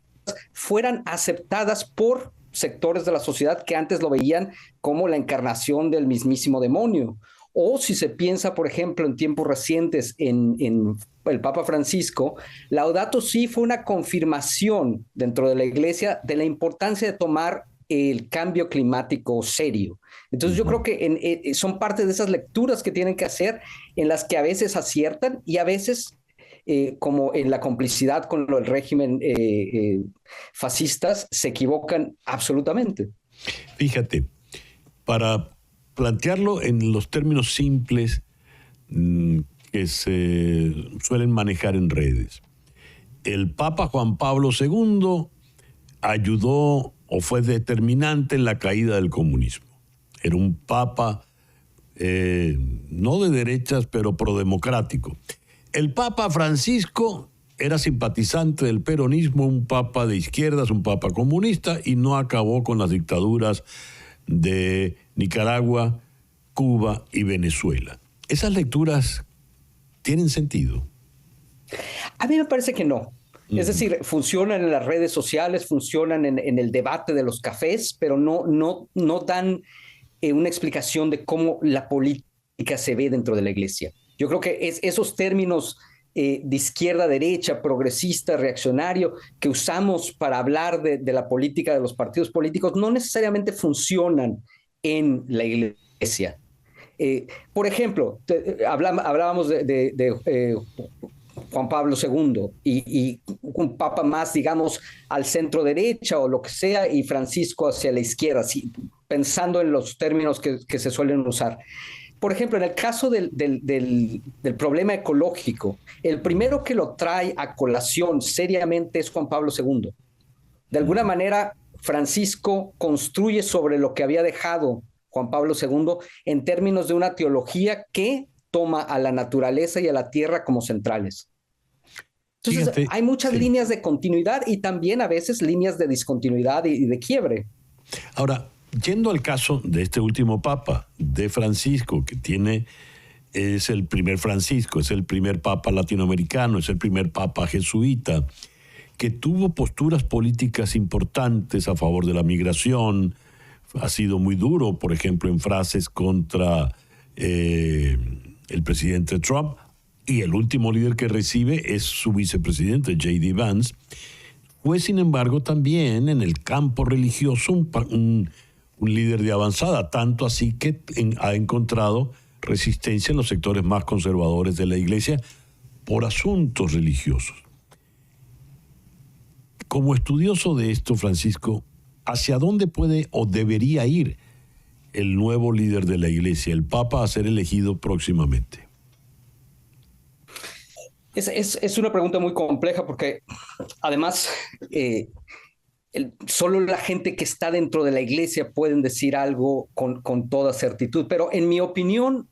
fueran aceptadas por sectores de la sociedad que antes lo veían como la encarnación del mismísimo demonio. O si se piensa, por ejemplo, en tiempos recientes en el Papa Francisco, Laudato Si fue una confirmación dentro de la Iglesia de la importancia de tomar el cambio climático serio. Entonces yo creo que son parte de esas lecturas que tienen que hacer, en las que a veces aciertan y a veces, como en la complicidad con el régimen fascistas, se equivocan absolutamente. Fíjate, para plantearlo en los términos simples que se suelen manejar en redes, el Papa Juan Pablo II ayudó o fue determinante en la caída del comunismo. Era un papa no de derechas, pero prodemocrático. El Papa Francisco era simpatizante del peronismo, un papa de izquierdas, un papa comunista, y no acabó con las dictaduras de Nicaragua, Cuba y Venezuela. ¿Esas lecturas tienen sentido? A mí me parece que no. Es decir, funcionan en las redes sociales, funcionan en el debate de los cafés, pero no dan una explicación de cómo la política se ve dentro de la Iglesia. Yo creo que esos términos de izquierda, derecha, progresista, reaccionario, que usamos para hablar de la política de los partidos políticos, no necesariamente funcionan en la Iglesia. Por ejemplo, hablábamos de Juan Pablo II y un papa más, digamos, al centro derecha o lo que sea, y Francisco hacia la izquierda, así, pensando en los términos que se suelen usar. Por ejemplo, en el caso del problema ecológico, el primero que lo trae a colación seriamente es Juan Pablo II. De alguna manera, Francisco construye sobre lo que había dejado Juan Pablo II en términos de una teología que toma a la naturaleza y a la tierra como centrales. Entonces, fíjate, hay muchas líneas de continuidad y también a veces líneas de discontinuidad y de quiebre. Ahora, yendo al caso de este último papa, de Francisco, que es el primer Francisco, es el primer papa latinoamericano, es el primer papa jesuita, que tuvo posturas políticas importantes a favor de la migración, ha sido muy duro, por ejemplo, en frases contra el presidente Trump, y el último líder que recibe es su vicepresidente, J.D. Vance. Fue, sin embargo, también en el campo religioso un líder de avanzada, tanto así que ha encontrado resistencia en los sectores más conservadores de la Iglesia por asuntos religiosos. Como estudioso de esto, Francisco, ¿hacia dónde puede o debería ir el nuevo líder de la Iglesia, el Papa, a ser elegido próximamente? Es una pregunta muy compleja porque además solo la gente que está dentro de la Iglesia pueden decir algo con toda certitud, pero en mi opinión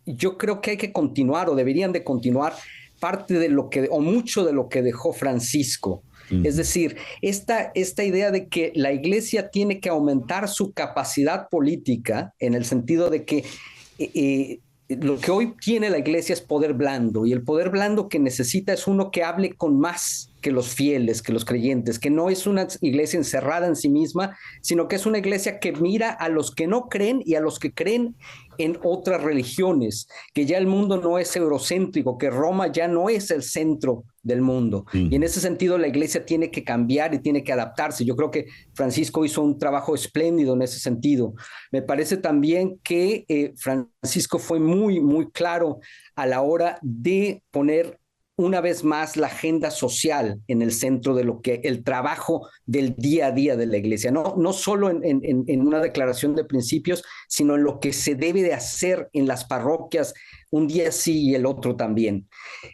yo creo que hay que continuar o deberían de continuar parte de lo que, o mucho de lo que dejó Francisco. Es decir, esta idea de que la Iglesia tiene que aumentar su capacidad política en el sentido de que lo que hoy tiene la Iglesia es poder blando, y el poder blando que necesita es uno que hable con más que los fieles, que los creyentes, que no es una iglesia encerrada en sí misma, sino que es una iglesia que mira a los que no creen y a los que creen en otras religiones, que ya el mundo no es eurocéntrico, que Roma ya no es el centro del mundo. Y en ese sentido la iglesia tiene que cambiar y tiene que adaptarse. Yo creo que Francisco hizo un trabajo espléndido en ese sentido. Me parece también que Francisco fue muy, muy claro a la hora de poner una vez más la agenda social en el centro de lo que el trabajo del día a día de la iglesia, no solo en una declaración de principios, sino en lo que se debe de hacer en las parroquias, un día sí y el otro también.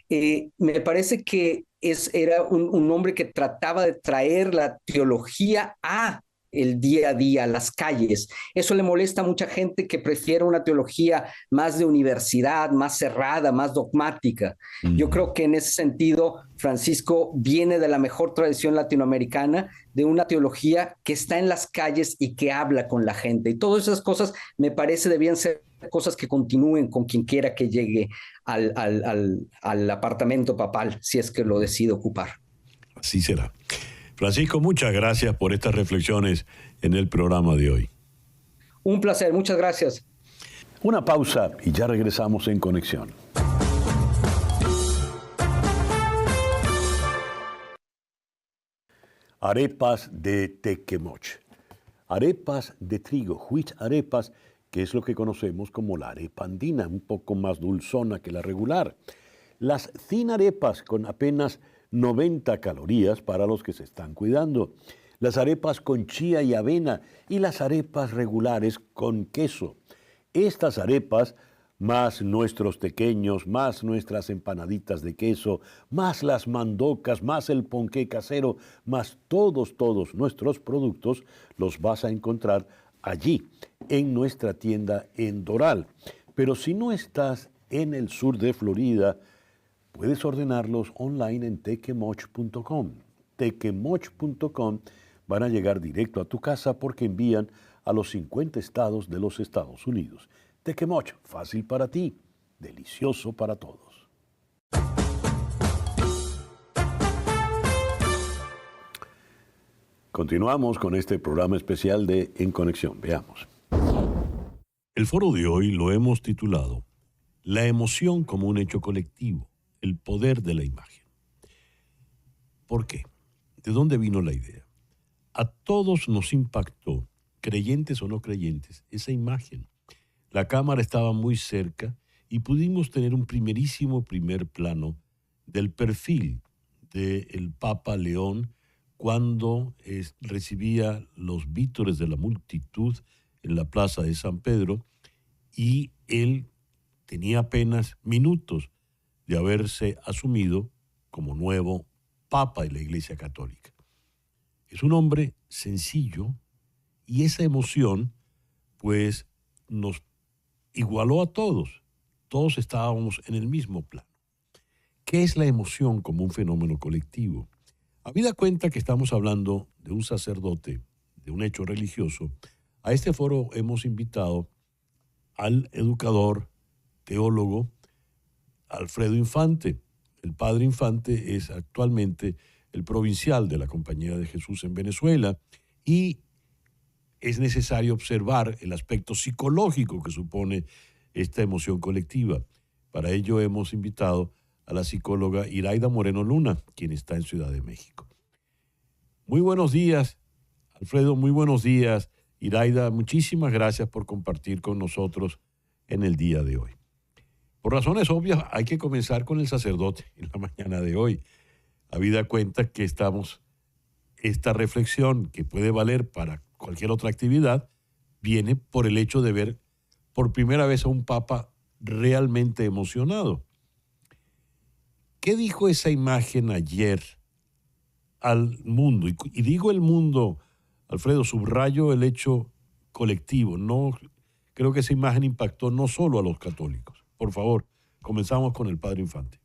Me parece que era un hombre que trataba de traer la teología a el día a día, las calles. Eso le molesta a mucha gente que prefiere una teología más de universidad, más cerrada, más dogmática. Yo creo que en ese sentido, Francisco viene de la mejor tradición latinoamericana, de una teología que está en las calles y que habla con la gente. Y todas esas cosas me parece debían ser cosas que continúen con quien quiera que llegue al apartamento papal, si es que lo decide ocupar. Así será. Francisco, muchas gracias por estas reflexiones en el programa de hoy. Un placer, muchas gracias. Una pausa y ya regresamos en Conexión. Arepas de tequemoch. Arepas de trigo, huich arepas, que es lo que conocemos como la arepa andina, un poco más dulzona que la regular. Las thin arepas con apenas 90 calorías para los que se están cuidando. Las arepas con chía y avena y las arepas regulares con queso. Estas arepas, más nuestros tequeños, más nuestras empanaditas de queso, más las mandocas, más el ponqué casero, más todos nuestros productos, los vas a encontrar allí, en nuestra tienda en Doral. Pero si no estás en el sur de Florida, puedes ordenarlos online en tequemoch.com. Tequemoch.com van a llegar directo a tu casa porque envían a los 50 estados de los Estados Unidos. Tequemoch, fácil para ti, delicioso para todos. Continuamos con este programa especial de En Conexión. Veamos. El foro de hoy lo hemos titulado La emoción como un hecho colectivo. El poder de la imagen. ¿Por qué? ¿De dónde vino la idea? A todos nos impactó, creyentes o no creyentes, esa imagen. La cámara estaba muy cerca y pudimos tener un primer plano del perfil del Papa León cuando recibía los vítores de la multitud en la plaza de San Pedro, y él tenía apenas minutos de haberse asumido como nuevo Papa de la Iglesia Católica. Es un hombre sencillo y esa emoción pues nos igualó a todos. Todos estábamos en el mismo plano. ¿Qué es la emoción como un fenómeno colectivo? Habida cuenta que estamos hablando de un sacerdote, de un hecho religioso, a este foro hemos invitado al educador, teólogo, Alfredo Infante. El padre Infante es actualmente el provincial de la Compañía de Jesús en Venezuela y es necesario observar el aspecto psicológico que supone esta emoción colectiva. Para ello hemos invitado a la psicóloga Iraida Moreno Luna, quien está en Ciudad de México. Muy buenos días, Alfredo, muy buenos días. Iraida, muchísimas gracias por compartir con nosotros en el día de hoy. Por razones obvias, hay que comenzar con el sacerdote en la mañana de hoy. Habida cuenta que esta reflexión, que puede valer para cualquier otra actividad, viene por el hecho de ver por primera vez a un papa realmente emocionado. ¿Qué dijo esa imagen ayer al mundo? Y digo el mundo, Alfredo, subrayo el hecho colectivo. No, creo que esa imagen impactó no solo a los católicos. Por favor, comenzamos con el padre Infante.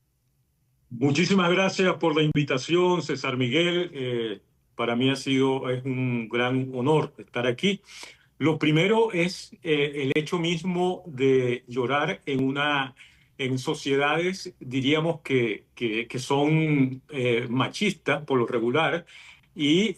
Muchísimas gracias por la invitación, César Miguel. Para mí es un gran honor estar aquí. Lo primero es el hecho mismo de llorar en sociedades, diríamos que son machistas por lo regular, y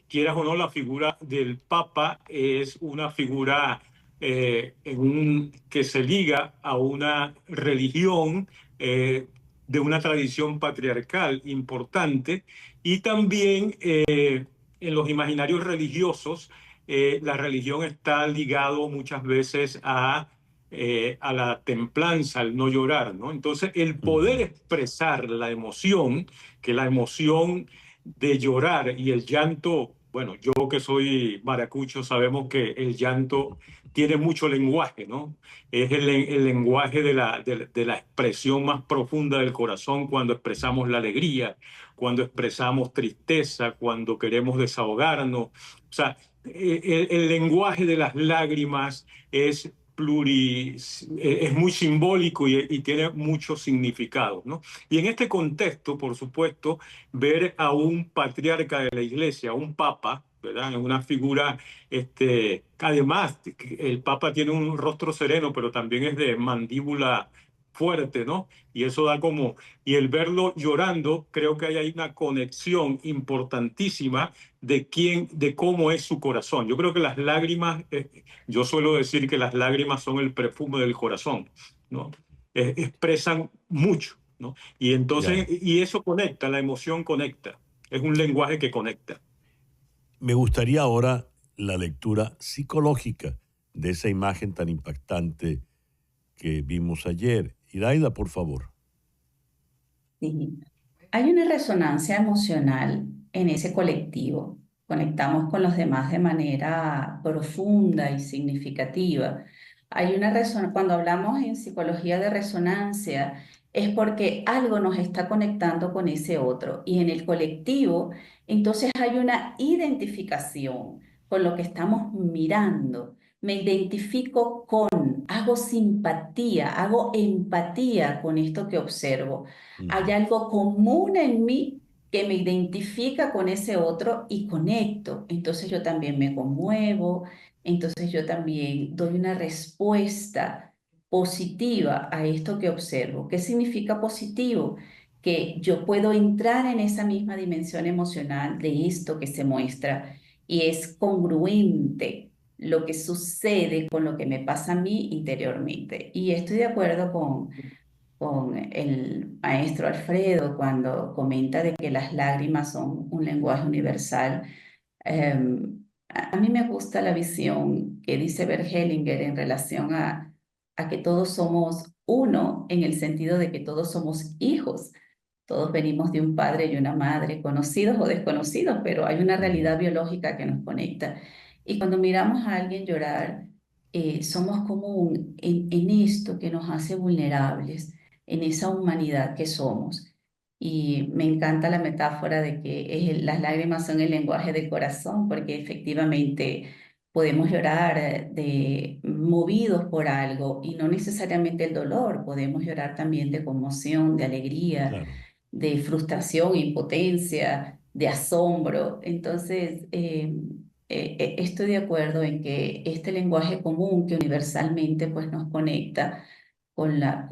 quieras o no, la figura del Papa es una figura que se liga a una religión de una tradición patriarcal importante, y también en los imaginarios religiosos la religión está ligado muchas veces a la templanza, al no llorar, ¿no? Entonces el poder expresar la emoción, que la emoción de llorar y el llanto bueno, yo que soy maracucho, sabemos que el llanto tiene mucho lenguaje, ¿no? Es el lenguaje de la expresión más profunda del corazón cuando expresamos la alegría, cuando expresamos tristeza, cuando queremos desahogarnos. O sea, el lenguaje de las lágrimas es es muy simbólico y tiene mucho significado, ¿no? Y en este contexto, por supuesto, ver a un patriarca de la iglesia, a un papa, ¿verdad? Una figura, además, el papa tiene un rostro sereno, pero también es de mandíbula fuerte, ¿no? Y eso da como, y el verlo llorando, creo que hay una conexión importantísima de cómo es su corazón. Yo creo que las lágrimas, yo suelo decir que las lágrimas son el perfume del corazón, ¿no? Expresan mucho, ¿no? Y entonces, y eso conecta, la emoción conecta. Es un lenguaje que conecta. Me gustaría ahora la lectura psicológica de esa imagen tan impactante que vimos ayer. Iraida, por favor. Sí. Hay una resonancia emocional en ese colectivo. Conectamos con los demás de manera profunda y significativa. Hay una cuando hablamos en psicología de resonancia, es porque algo nos está conectando con ese otro. Y en el colectivo, entonces hay una identificación con lo que estamos mirando. Me identifico hago simpatía, hago empatía con esto que observo. Hay algo común en mí que me identifica con ese otro y conecto. Entonces yo también me conmuevo, entonces yo también doy una respuesta positiva a esto que observo. ¿Qué significa positivo? Que yo puedo entrar en esa misma dimensión emocional de esto que se muestra y es congruente lo que sucede con lo que me pasa a mí interiormente. Y estoy de acuerdo con el maestro Alfredo cuando comenta de que las lágrimas son un lenguaje universal. A mí me gusta la visión que dice Bert Hellinger en relación a que todos somos uno en el sentido de que todos somos hijos. Todos venimos de un padre y una madre, conocidos o desconocidos, pero hay una realidad biológica que nos conecta. Y cuando miramos a alguien llorar, somos como en esto que nos hace vulnerables, en esa humanidad que somos. Y me encanta la metáfora de que las lágrimas son el lenguaje del corazón, porque efectivamente podemos llorar movidos por algo y no necesariamente el dolor, podemos llorar también de conmoción, de alegría, Claro. de frustración, impotencia, de asombro. Entonces, estoy de acuerdo en que este lenguaje común que universalmente pues, nos conecta con la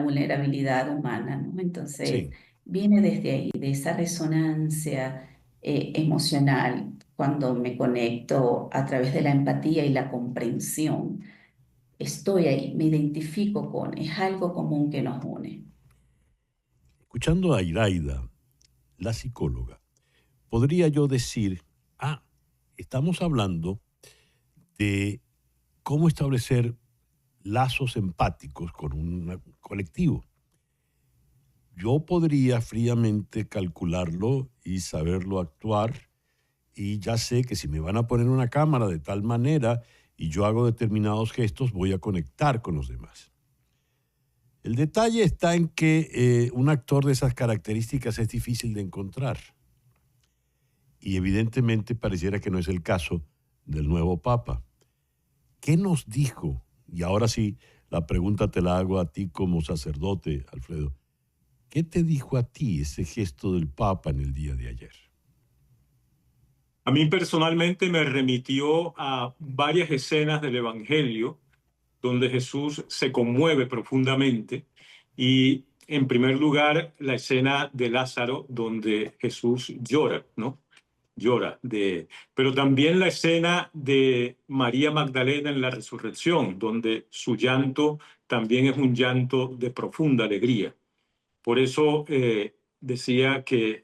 vulnerabilidad humana, ¿no? Entonces, Sí. viene desde ahí, de esa resonancia emocional, cuando me conecto a través de la empatía y la comprensión. Estoy ahí, me identifico es algo común que nos une. Escuchando a Iraida, la psicóloga, podría yo decir, estamos hablando de cómo establecer lazos empáticos con un colectivo. Yo podría fríamente calcularlo y saberlo actuar, y ya sé que si me van a poner una cámara de tal manera y yo hago determinados gestos, voy a conectar con los demás. El detalle está en que un actor de esas características es difícil de encontrar. Y evidentemente pareciera que no es el caso del nuevo Papa. ¿Qué nos dijo? Y ahora sí, la pregunta te la hago a ti como sacerdote, Alfredo. ¿Qué te dijo a ti ese gesto del Papa en el día de ayer? A mí personalmente me remitió a varias escenas del Evangelio donde Jesús se conmueve profundamente y en primer lugar la escena de Lázaro donde Jesús llora, ¿no? Llora, pero también la escena de María Magdalena en la resurrección, donde su llanto también es un llanto de profunda alegría. Por eso decía que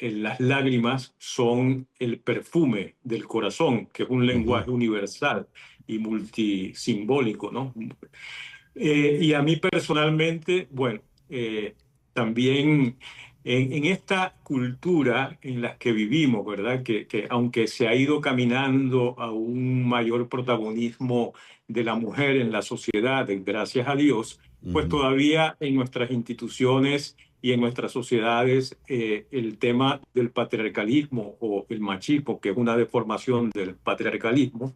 las lágrimas son el perfume del corazón, que es un lenguaje universal y multisimbólico, ¿no? Y a mí personalmente, bueno, también en esta cultura en la que vivimos, ¿verdad? Que aunque se ha ido caminando a un mayor protagonismo de la mujer en la sociedad, gracias a Dios, pues todavía en nuestras instituciones y en nuestras sociedades el tema del patriarcalismo o el machismo, que es una deformación del patriarcalismo,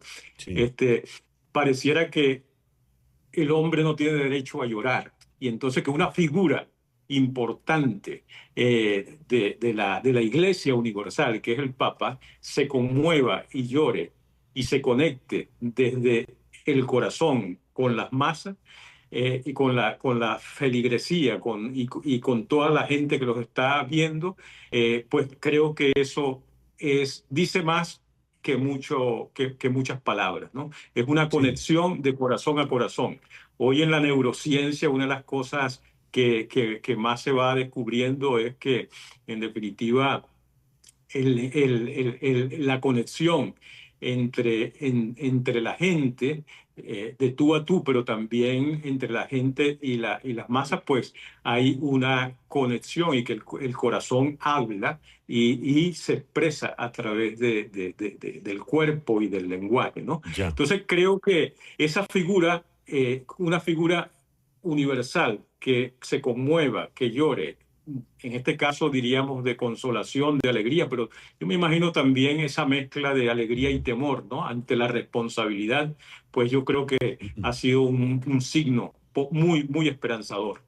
pareciera que el hombre no tiene derecho a llorar. Y entonces que una figura importante de la Iglesia Universal, que es el Papa, se conmueva y llore y se conecte desde el corazón con las masas y con la feligresía y con toda la gente que los está viendo, pues creo que eso dice más que muchas palabras, ¿no? Es una conexión de corazón a corazón. Hoy en la neurociencia, una de las cosas que más se va descubriendo es que, en definitiva, la conexión entre la gente, de tú a tú, pero también entre la gente y las masas, pues hay una conexión y que el corazón habla y se expresa a través del cuerpo y del lenguaje, ¿no? Entonces creo que esa figura, una figura universal que se conmueva, que llore, en este caso diríamos de consolación, de alegría, pero yo me imagino también esa mezcla de alegría y temor, ¿no? Ante la responsabilidad, pues yo creo que ha sido un signo muy, muy esperanzador.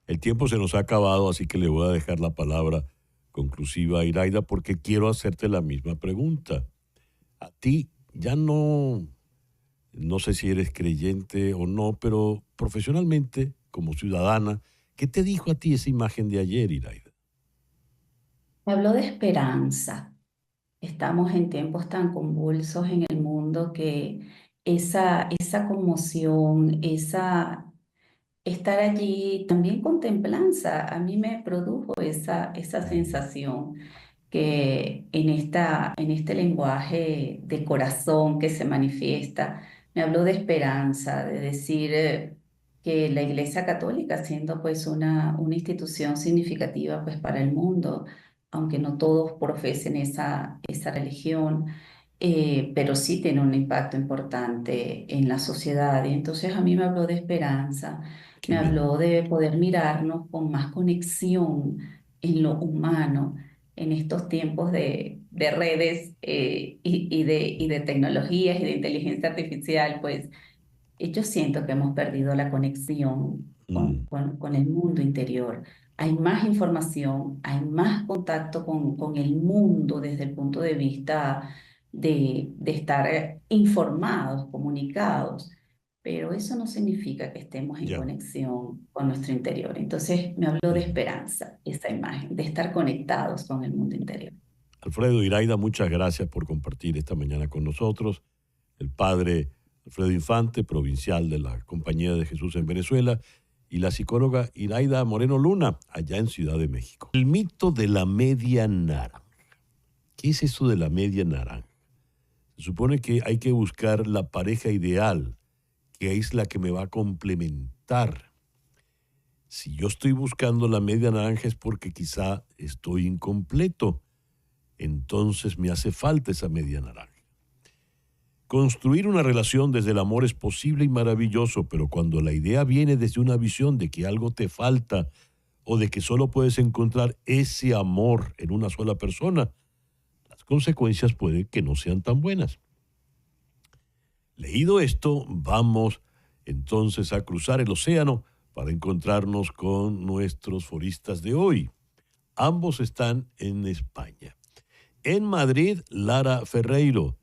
El tiempo se nos ha acabado, así que le voy a dejar la palabra conclusiva a Iraida porque quiero hacerte la misma pregunta. A ti ya no sé si eres creyente o no, pero profesionalmente, como ciudadana, ¿qué te dijo a ti esa imagen de ayer, Iraida? Me habló de esperanza. Estamos en tiempos tan convulsos en el mundo que esa conmoción, estar allí también con templanza, a mí me produjo esa sensación que en este lenguaje de corazón que se manifiesta, me habló de esperanza, de decir que la Iglesia Católica, siendo pues una institución significativa pues para el mundo, aunque no todos profesen esa religión, pero sí tiene un impacto importante en la sociedad. Y entonces a mí me habló de esperanza, me habló de poder mirarnos con más conexión en lo humano en estos tiempos de redes y de tecnologías y de inteligencia artificial, pues yo siento que hemos perdido la conexión con el mundo interior. Hay más información, hay más contacto con el mundo desde el punto de vista de estar informados, comunicados, pero eso no significa que estemos en conexión con nuestro interior. Entonces me habló de esperanza, esa imagen, de estar conectados con el mundo interior. Alfredo, Iraida, muchas gracias por compartir esta mañana con nosotros. El padre Alfredo Infante, provincial de la Compañía de Jesús en Venezuela, y la psicóloga Iraida Moreno Luna, allá en Ciudad de México. El mito de la media naranja. ¿Qué es eso de la media naranja? Se supone que hay que buscar la pareja ideal, que es la que me va a complementar. Si yo estoy buscando la media naranja es porque quizá estoy incompleto. Entonces me hace falta esa media naranja. Construir una relación desde el amor es posible y maravilloso, pero cuando la idea viene desde una visión de que algo te falta o de que solo puedes encontrar ese amor en una sola persona, las consecuencias pueden que no sean tan buenas. Leído esto, vamos entonces a cruzar el océano para encontrarnos con nuestros foristas de hoy. Ambos están en España. En Madrid, Lara Ferreiro,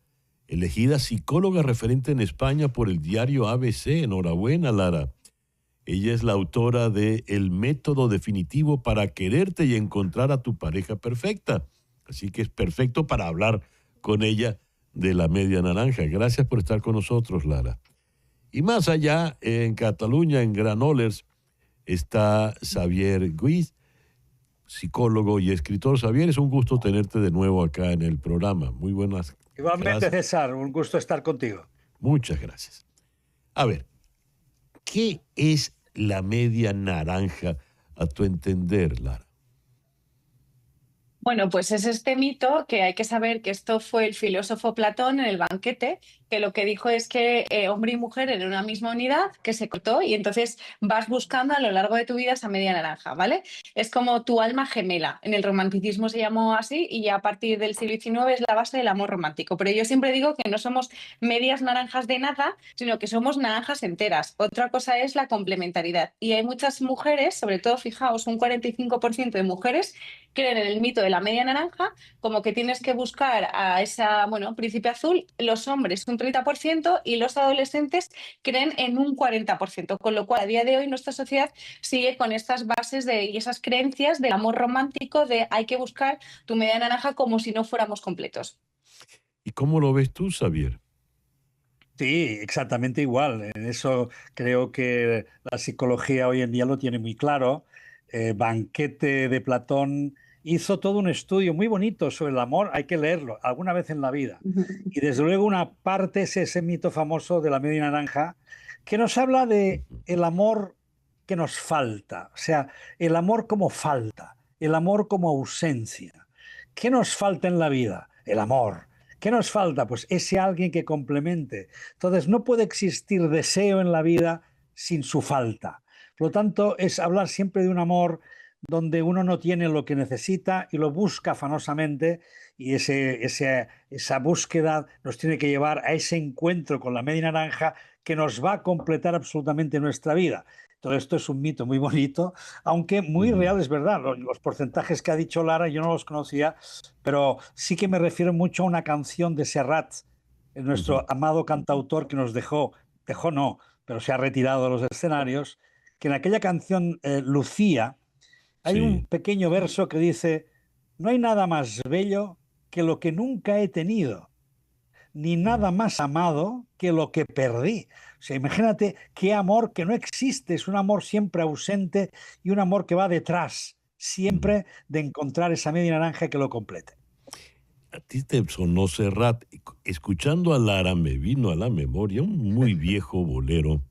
elegida psicóloga referente en España por el diario ABC. Enhorabuena, Lara. Ella es la autora de El método definitivo para quererte y encontrar a tu pareja perfecta. Así que es perfecto para hablar con ella de la media naranja. Gracias por estar con nosotros, Lara. Y más allá, en Cataluña, en Granollers, está Xavier Guiz, psicólogo y escritor. Xavier, es un gusto tenerte de nuevo acá en el programa. Muy buenas. Igualmente, César, un gusto estar contigo. Muchas gracias. A ver, ¿qué es la media naranja a tu entender, Lara? Bueno, pues es este mito que hay que saber que esto fue el filósofo Platón en el banquete, que lo que dijo es que hombre y mujer en una misma unidad que se cortó y entonces vas buscando a lo largo de tu vida esa media naranja, ¿vale? Es como tu alma gemela. En el romanticismo se llamó así y ya a partir del siglo XIX es la base del amor romántico. Pero yo siempre digo que no somos medias naranjas de nada, sino que somos naranjas enteras. Otra cosa es la complementariedad. Y hay muchas mujeres, sobre todo, fijaos, un 45% de mujeres creen en el mito de la media naranja, como que tienes que buscar a esa, bueno, príncipe azul, los hombres un 30% y los adolescentes creen en un 40%, con lo cual a día de hoy nuestra sociedad sigue con estas bases y esas creencias del amor romántico de hay que buscar tu media naranja como si no fuéramos completos. ¿Y cómo lo ves tú, Xavier? Sí, exactamente igual. En eso creo que la psicología hoy en día lo tiene muy claro. Banquete de Platón hizo todo un estudio muy bonito sobre el amor, hay que leerlo alguna vez en la vida. Y desde luego una parte es ese mito famoso de la media naranja que nos habla de el amor que nos falta, o sea, el amor como falta, el amor como ausencia. ¿Qué nos falta en la vida? El amor. ¿Qué nos falta? Pues ese alguien que complemente. Entonces, no puede existir deseo en la vida sin su falta. Por lo tanto, es hablar siempre de un amor donde uno no tiene lo que necesita y lo busca afanosamente, y esa búsqueda nos tiene que llevar a ese encuentro con la media naranja que nos va a completar absolutamente nuestra vida. Todo esto es un mito muy bonito, aunque muy real, es verdad. Los porcentajes que ha dicho Lara yo no los conocía, pero sí que me refiero mucho a una canción de Serrat, nuestro amado cantautor que nos dejó no, pero se ha retirado de los escenarios, que en aquella canción Lucía hay un pequeño verso que dice: no hay nada más bello que lo que nunca he tenido, ni nada más amado que lo que perdí. O sea, imagínate qué amor que no existe, es un amor siempre ausente y un amor que va detrás siempre de encontrar esa media naranja que lo complete. A ti te sonó Serrat. Escuchando a Lara me vino a la memoria un muy viejo bolero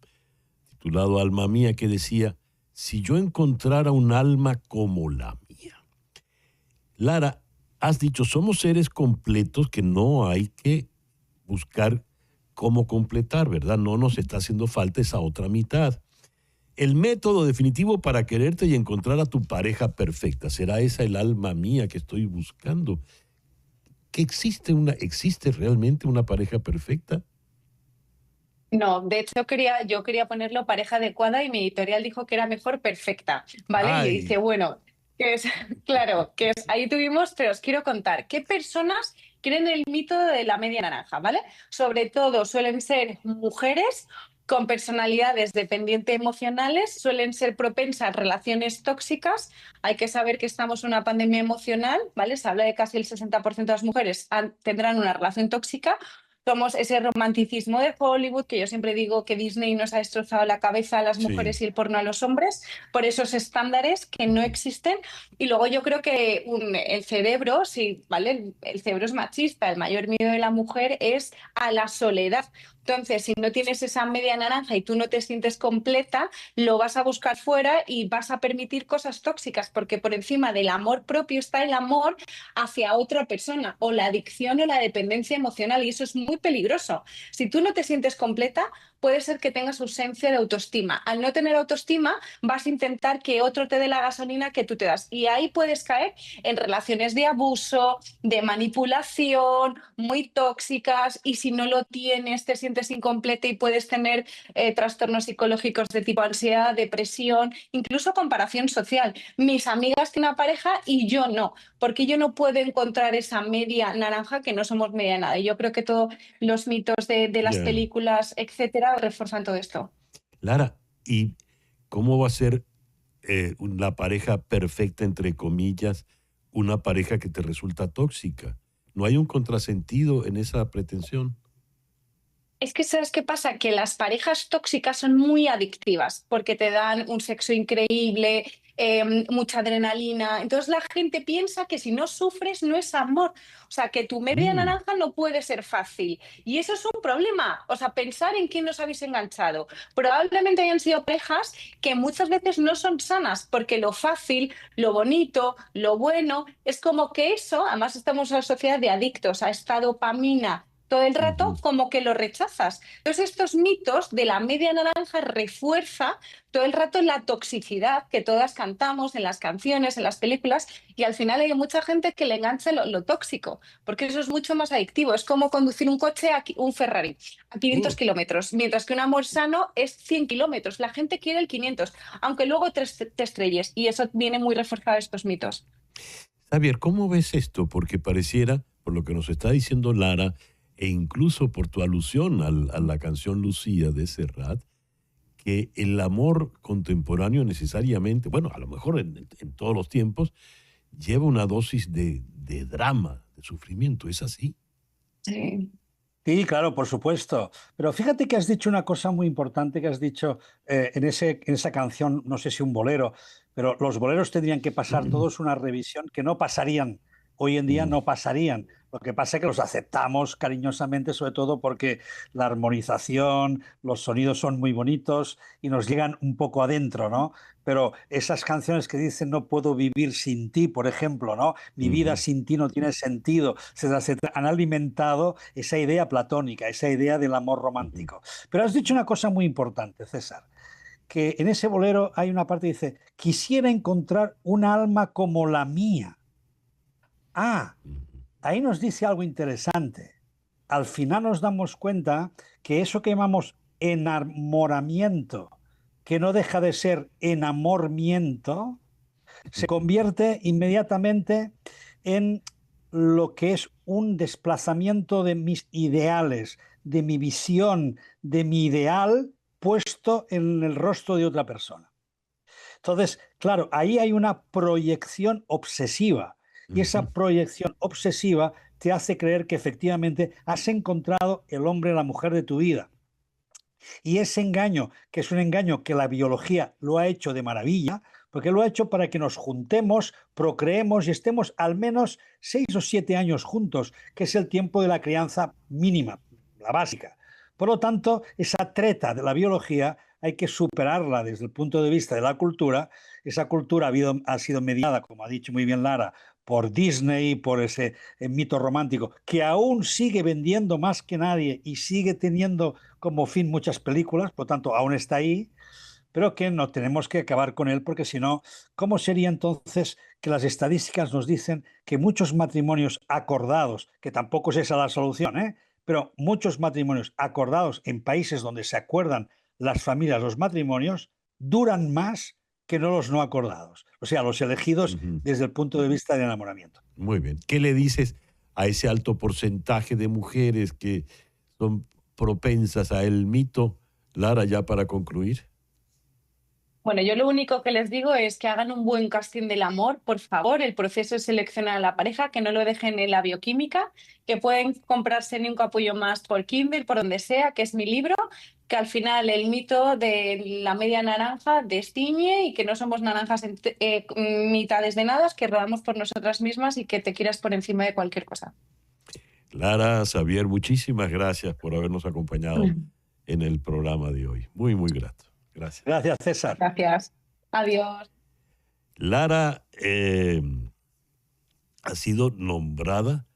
titulado Alma Mía, que decía: si yo encontrara un alma como la mía. Lara, has dicho, somos seres completos que no hay que buscar cómo completar, ¿verdad? No nos está haciendo falta esa otra mitad. El método definitivo para quererte y encontrar a tu pareja perfecta, ¿será esa el alma mía que estoy buscando? ¿Que existe realmente una pareja perfecta? No, de hecho yo quería ponerlo pareja adecuada y mi editorial dijo que era mejor perfecta, ¿vale? Ay. Y dice, bueno, que es, claro, que es, ahí tuvimos, pero os quiero contar, ¿qué personas creen el mito de la media naranja, ¿vale? Sobre todo suelen ser mujeres con personalidades dependientes emocionales, suelen ser propensas a relaciones tóxicas. Hay que saber que estamos en una pandemia emocional, ¿vale? Se habla de casi el 60% de las mujeres tendrán una relación tóxica. Somos ese romanticismo de Hollywood, que yo siempre digo que Disney nos ha destrozado la cabeza a las mujeres y el porno a los hombres, por esos estándares que no existen. Y luego yo creo que el cerebro, sí, ¿vale? El cerebro es machista, el mayor miedo de la mujer es a la soledad. Entonces, si no tienes esa media naranja y tú no te sientes completa, lo vas a buscar fuera y vas a permitir cosas tóxicas, porque por encima del amor propio está el amor hacia otra persona, o la adicción o la dependencia emocional, y eso es muy peligroso. Si tú no te sientes completa, puede ser que tengas ausencia de autoestima. Al no tener autoestima, vas a intentar que otro te dé la gasolina que tú te das. Y ahí puedes caer en relaciones de abuso, de manipulación, muy tóxicas, y si no lo tienes, te sientes incompleta y puedes tener trastornos psicológicos de tipo ansiedad, depresión, incluso comparación social. Mis amigas tienen una pareja y yo no, porque yo no puedo encontrar esa media naranja, que no somos media nada. Y yo creo que todos los mitos de las películas, etcétera, refuerzan todo esto. Lara, ¿y cómo va a ser la pareja perfecta, entre comillas, una pareja que te resulta tóxica? ¿No hay un contrasentido en esa pretensión? Es que, ¿sabes qué pasa? Que las parejas tóxicas son muy adictivas porque te dan un sexo increíble, mucha adrenalina. Entonces la gente piensa que si no sufres no es amor. O sea, que tu media naranja no puede ser fácil. Y eso es un problema. O sea, pensar en quién nos habéis enganchado. Probablemente hayan sido parejas que muchas veces no son sanas, porque lo fácil, lo bonito, lo bueno, es como que eso, además estamos en una sociedad de adictos a esta dopamina todo el rato, como que lo rechazas. Entonces estos mitos de la media naranja refuerza todo el rato la toxicidad que todas cantamos en las canciones, en las películas, y al final hay mucha gente que le engancha lo tóxico, porque eso es mucho más adictivo. Es como conducir un coche, un Ferrari, a 500 kilómetros, mientras que un amor sano es 100 kilómetros. La gente quiere el 500, aunque luego te estrelles, y eso viene muy reforzado estos mitos. Javier, ¿cómo ves esto? Porque pareciera, por lo que nos está diciendo Lara, e incluso por tu alusión a la canción Lucía de Serrat, que el amor contemporáneo necesariamente, bueno, a lo mejor en todos los tiempos, lleva una dosis de drama, de sufrimiento. ¿Es así? Sí. Sí, claro, por supuesto. Pero fíjate que has dicho una cosa muy importante que has dicho en esa canción, no sé si un bolero, pero los boleros tendrían que pasar todos una revisión que no pasarían. Hoy en día no pasarían. Lo que pasa es que los aceptamos cariñosamente, sobre todo porque la armonización, los sonidos son muy bonitos y nos llegan un poco adentro, ¿no? Pero esas canciones que dicen no puedo vivir sin ti, por ejemplo, ¿no? Mi vida sin ti no tiene sentido. Se han alimentado esa idea platónica, esa idea del amor romántico. Pero has dicho una cosa muy importante, César, que en ese bolero hay una parte que dice, quisiera encontrar un alma como la mía. Ahí nos dice algo interesante. Al final nos damos cuenta que eso que llamamos enamoramiento, que no deja de ser enamoramiento, se convierte inmediatamente en lo que es un desplazamiento de mis ideales, de mi visión, de mi ideal puesto en el rostro de otra persona. Entonces, claro, ahí hay una proyección obsesiva. Y esa proyección obsesiva te hace creer que efectivamente has encontrado el hombre o la mujer de tu vida. Y ese engaño, que es un engaño que la biología lo ha hecho de maravilla, porque lo ha hecho para que nos juntemos, procreemos y estemos al menos 6 o 7 años juntos, que es el tiempo de la crianza mínima, la básica. Por lo tanto, esa treta de la biología hay que superarla desde el punto de vista de la cultura. Esa cultura ha sido mediada, como ha dicho muy bien Lara, por Disney, por ese mito romántico, que aún sigue vendiendo más que nadie y sigue teniendo como fin muchas películas, por lo tanto, aún está ahí, pero que no tenemos que acabar con él, porque si no, ¿cómo sería entonces que las estadísticas nos dicen que muchos matrimonios acordados, que tampoco es esa la solución, pero muchos matrimonios acordados en países donde se acuerdan las familias, los matrimonios, duran más que no los no acordados, o sea, los elegidos desde el punto de vista del enamoramiento. Muy bien. ¿Qué le dices a ese alto porcentaje de mujeres que son propensas a el mito? Lara, ya para concluir. Bueno, yo lo único que les digo es que hagan un buen casting del amor, por favor, el proceso de seleccionar a la pareja, que no lo dejen en la bioquímica, que pueden comprarse Ni un capullo más por Kindle, por donde sea, que es mi libro, que al final el mito de la media naranja destiñe y que no somos naranjas mitades de nada, que rodamos por nosotras mismas y que te quieras por encima de cualquier cosa. Lara, Xavier, muchísimas gracias por habernos acompañado en el programa de hoy. Muy, muy grato. Gracias. Gracias, César. Gracias. Adiós. Lara ha sido nombrada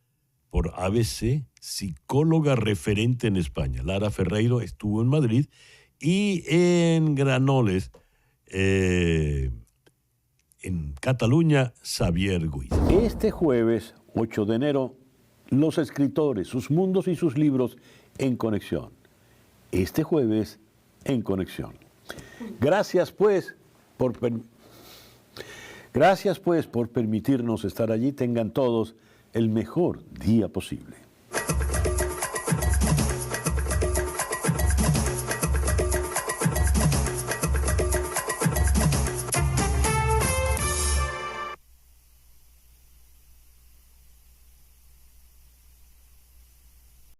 por ABC psicóloga referente en España. Lara Ferreiro estuvo en Madrid y en Granollers, en Cataluña, Xavier Guiz. Este jueves, 8 de enero, los escritores, sus mundos y sus libros en conexión. Este jueves, en conexión. Gracias pues por permitirnos estar allí. Tengan todos el mejor día posible.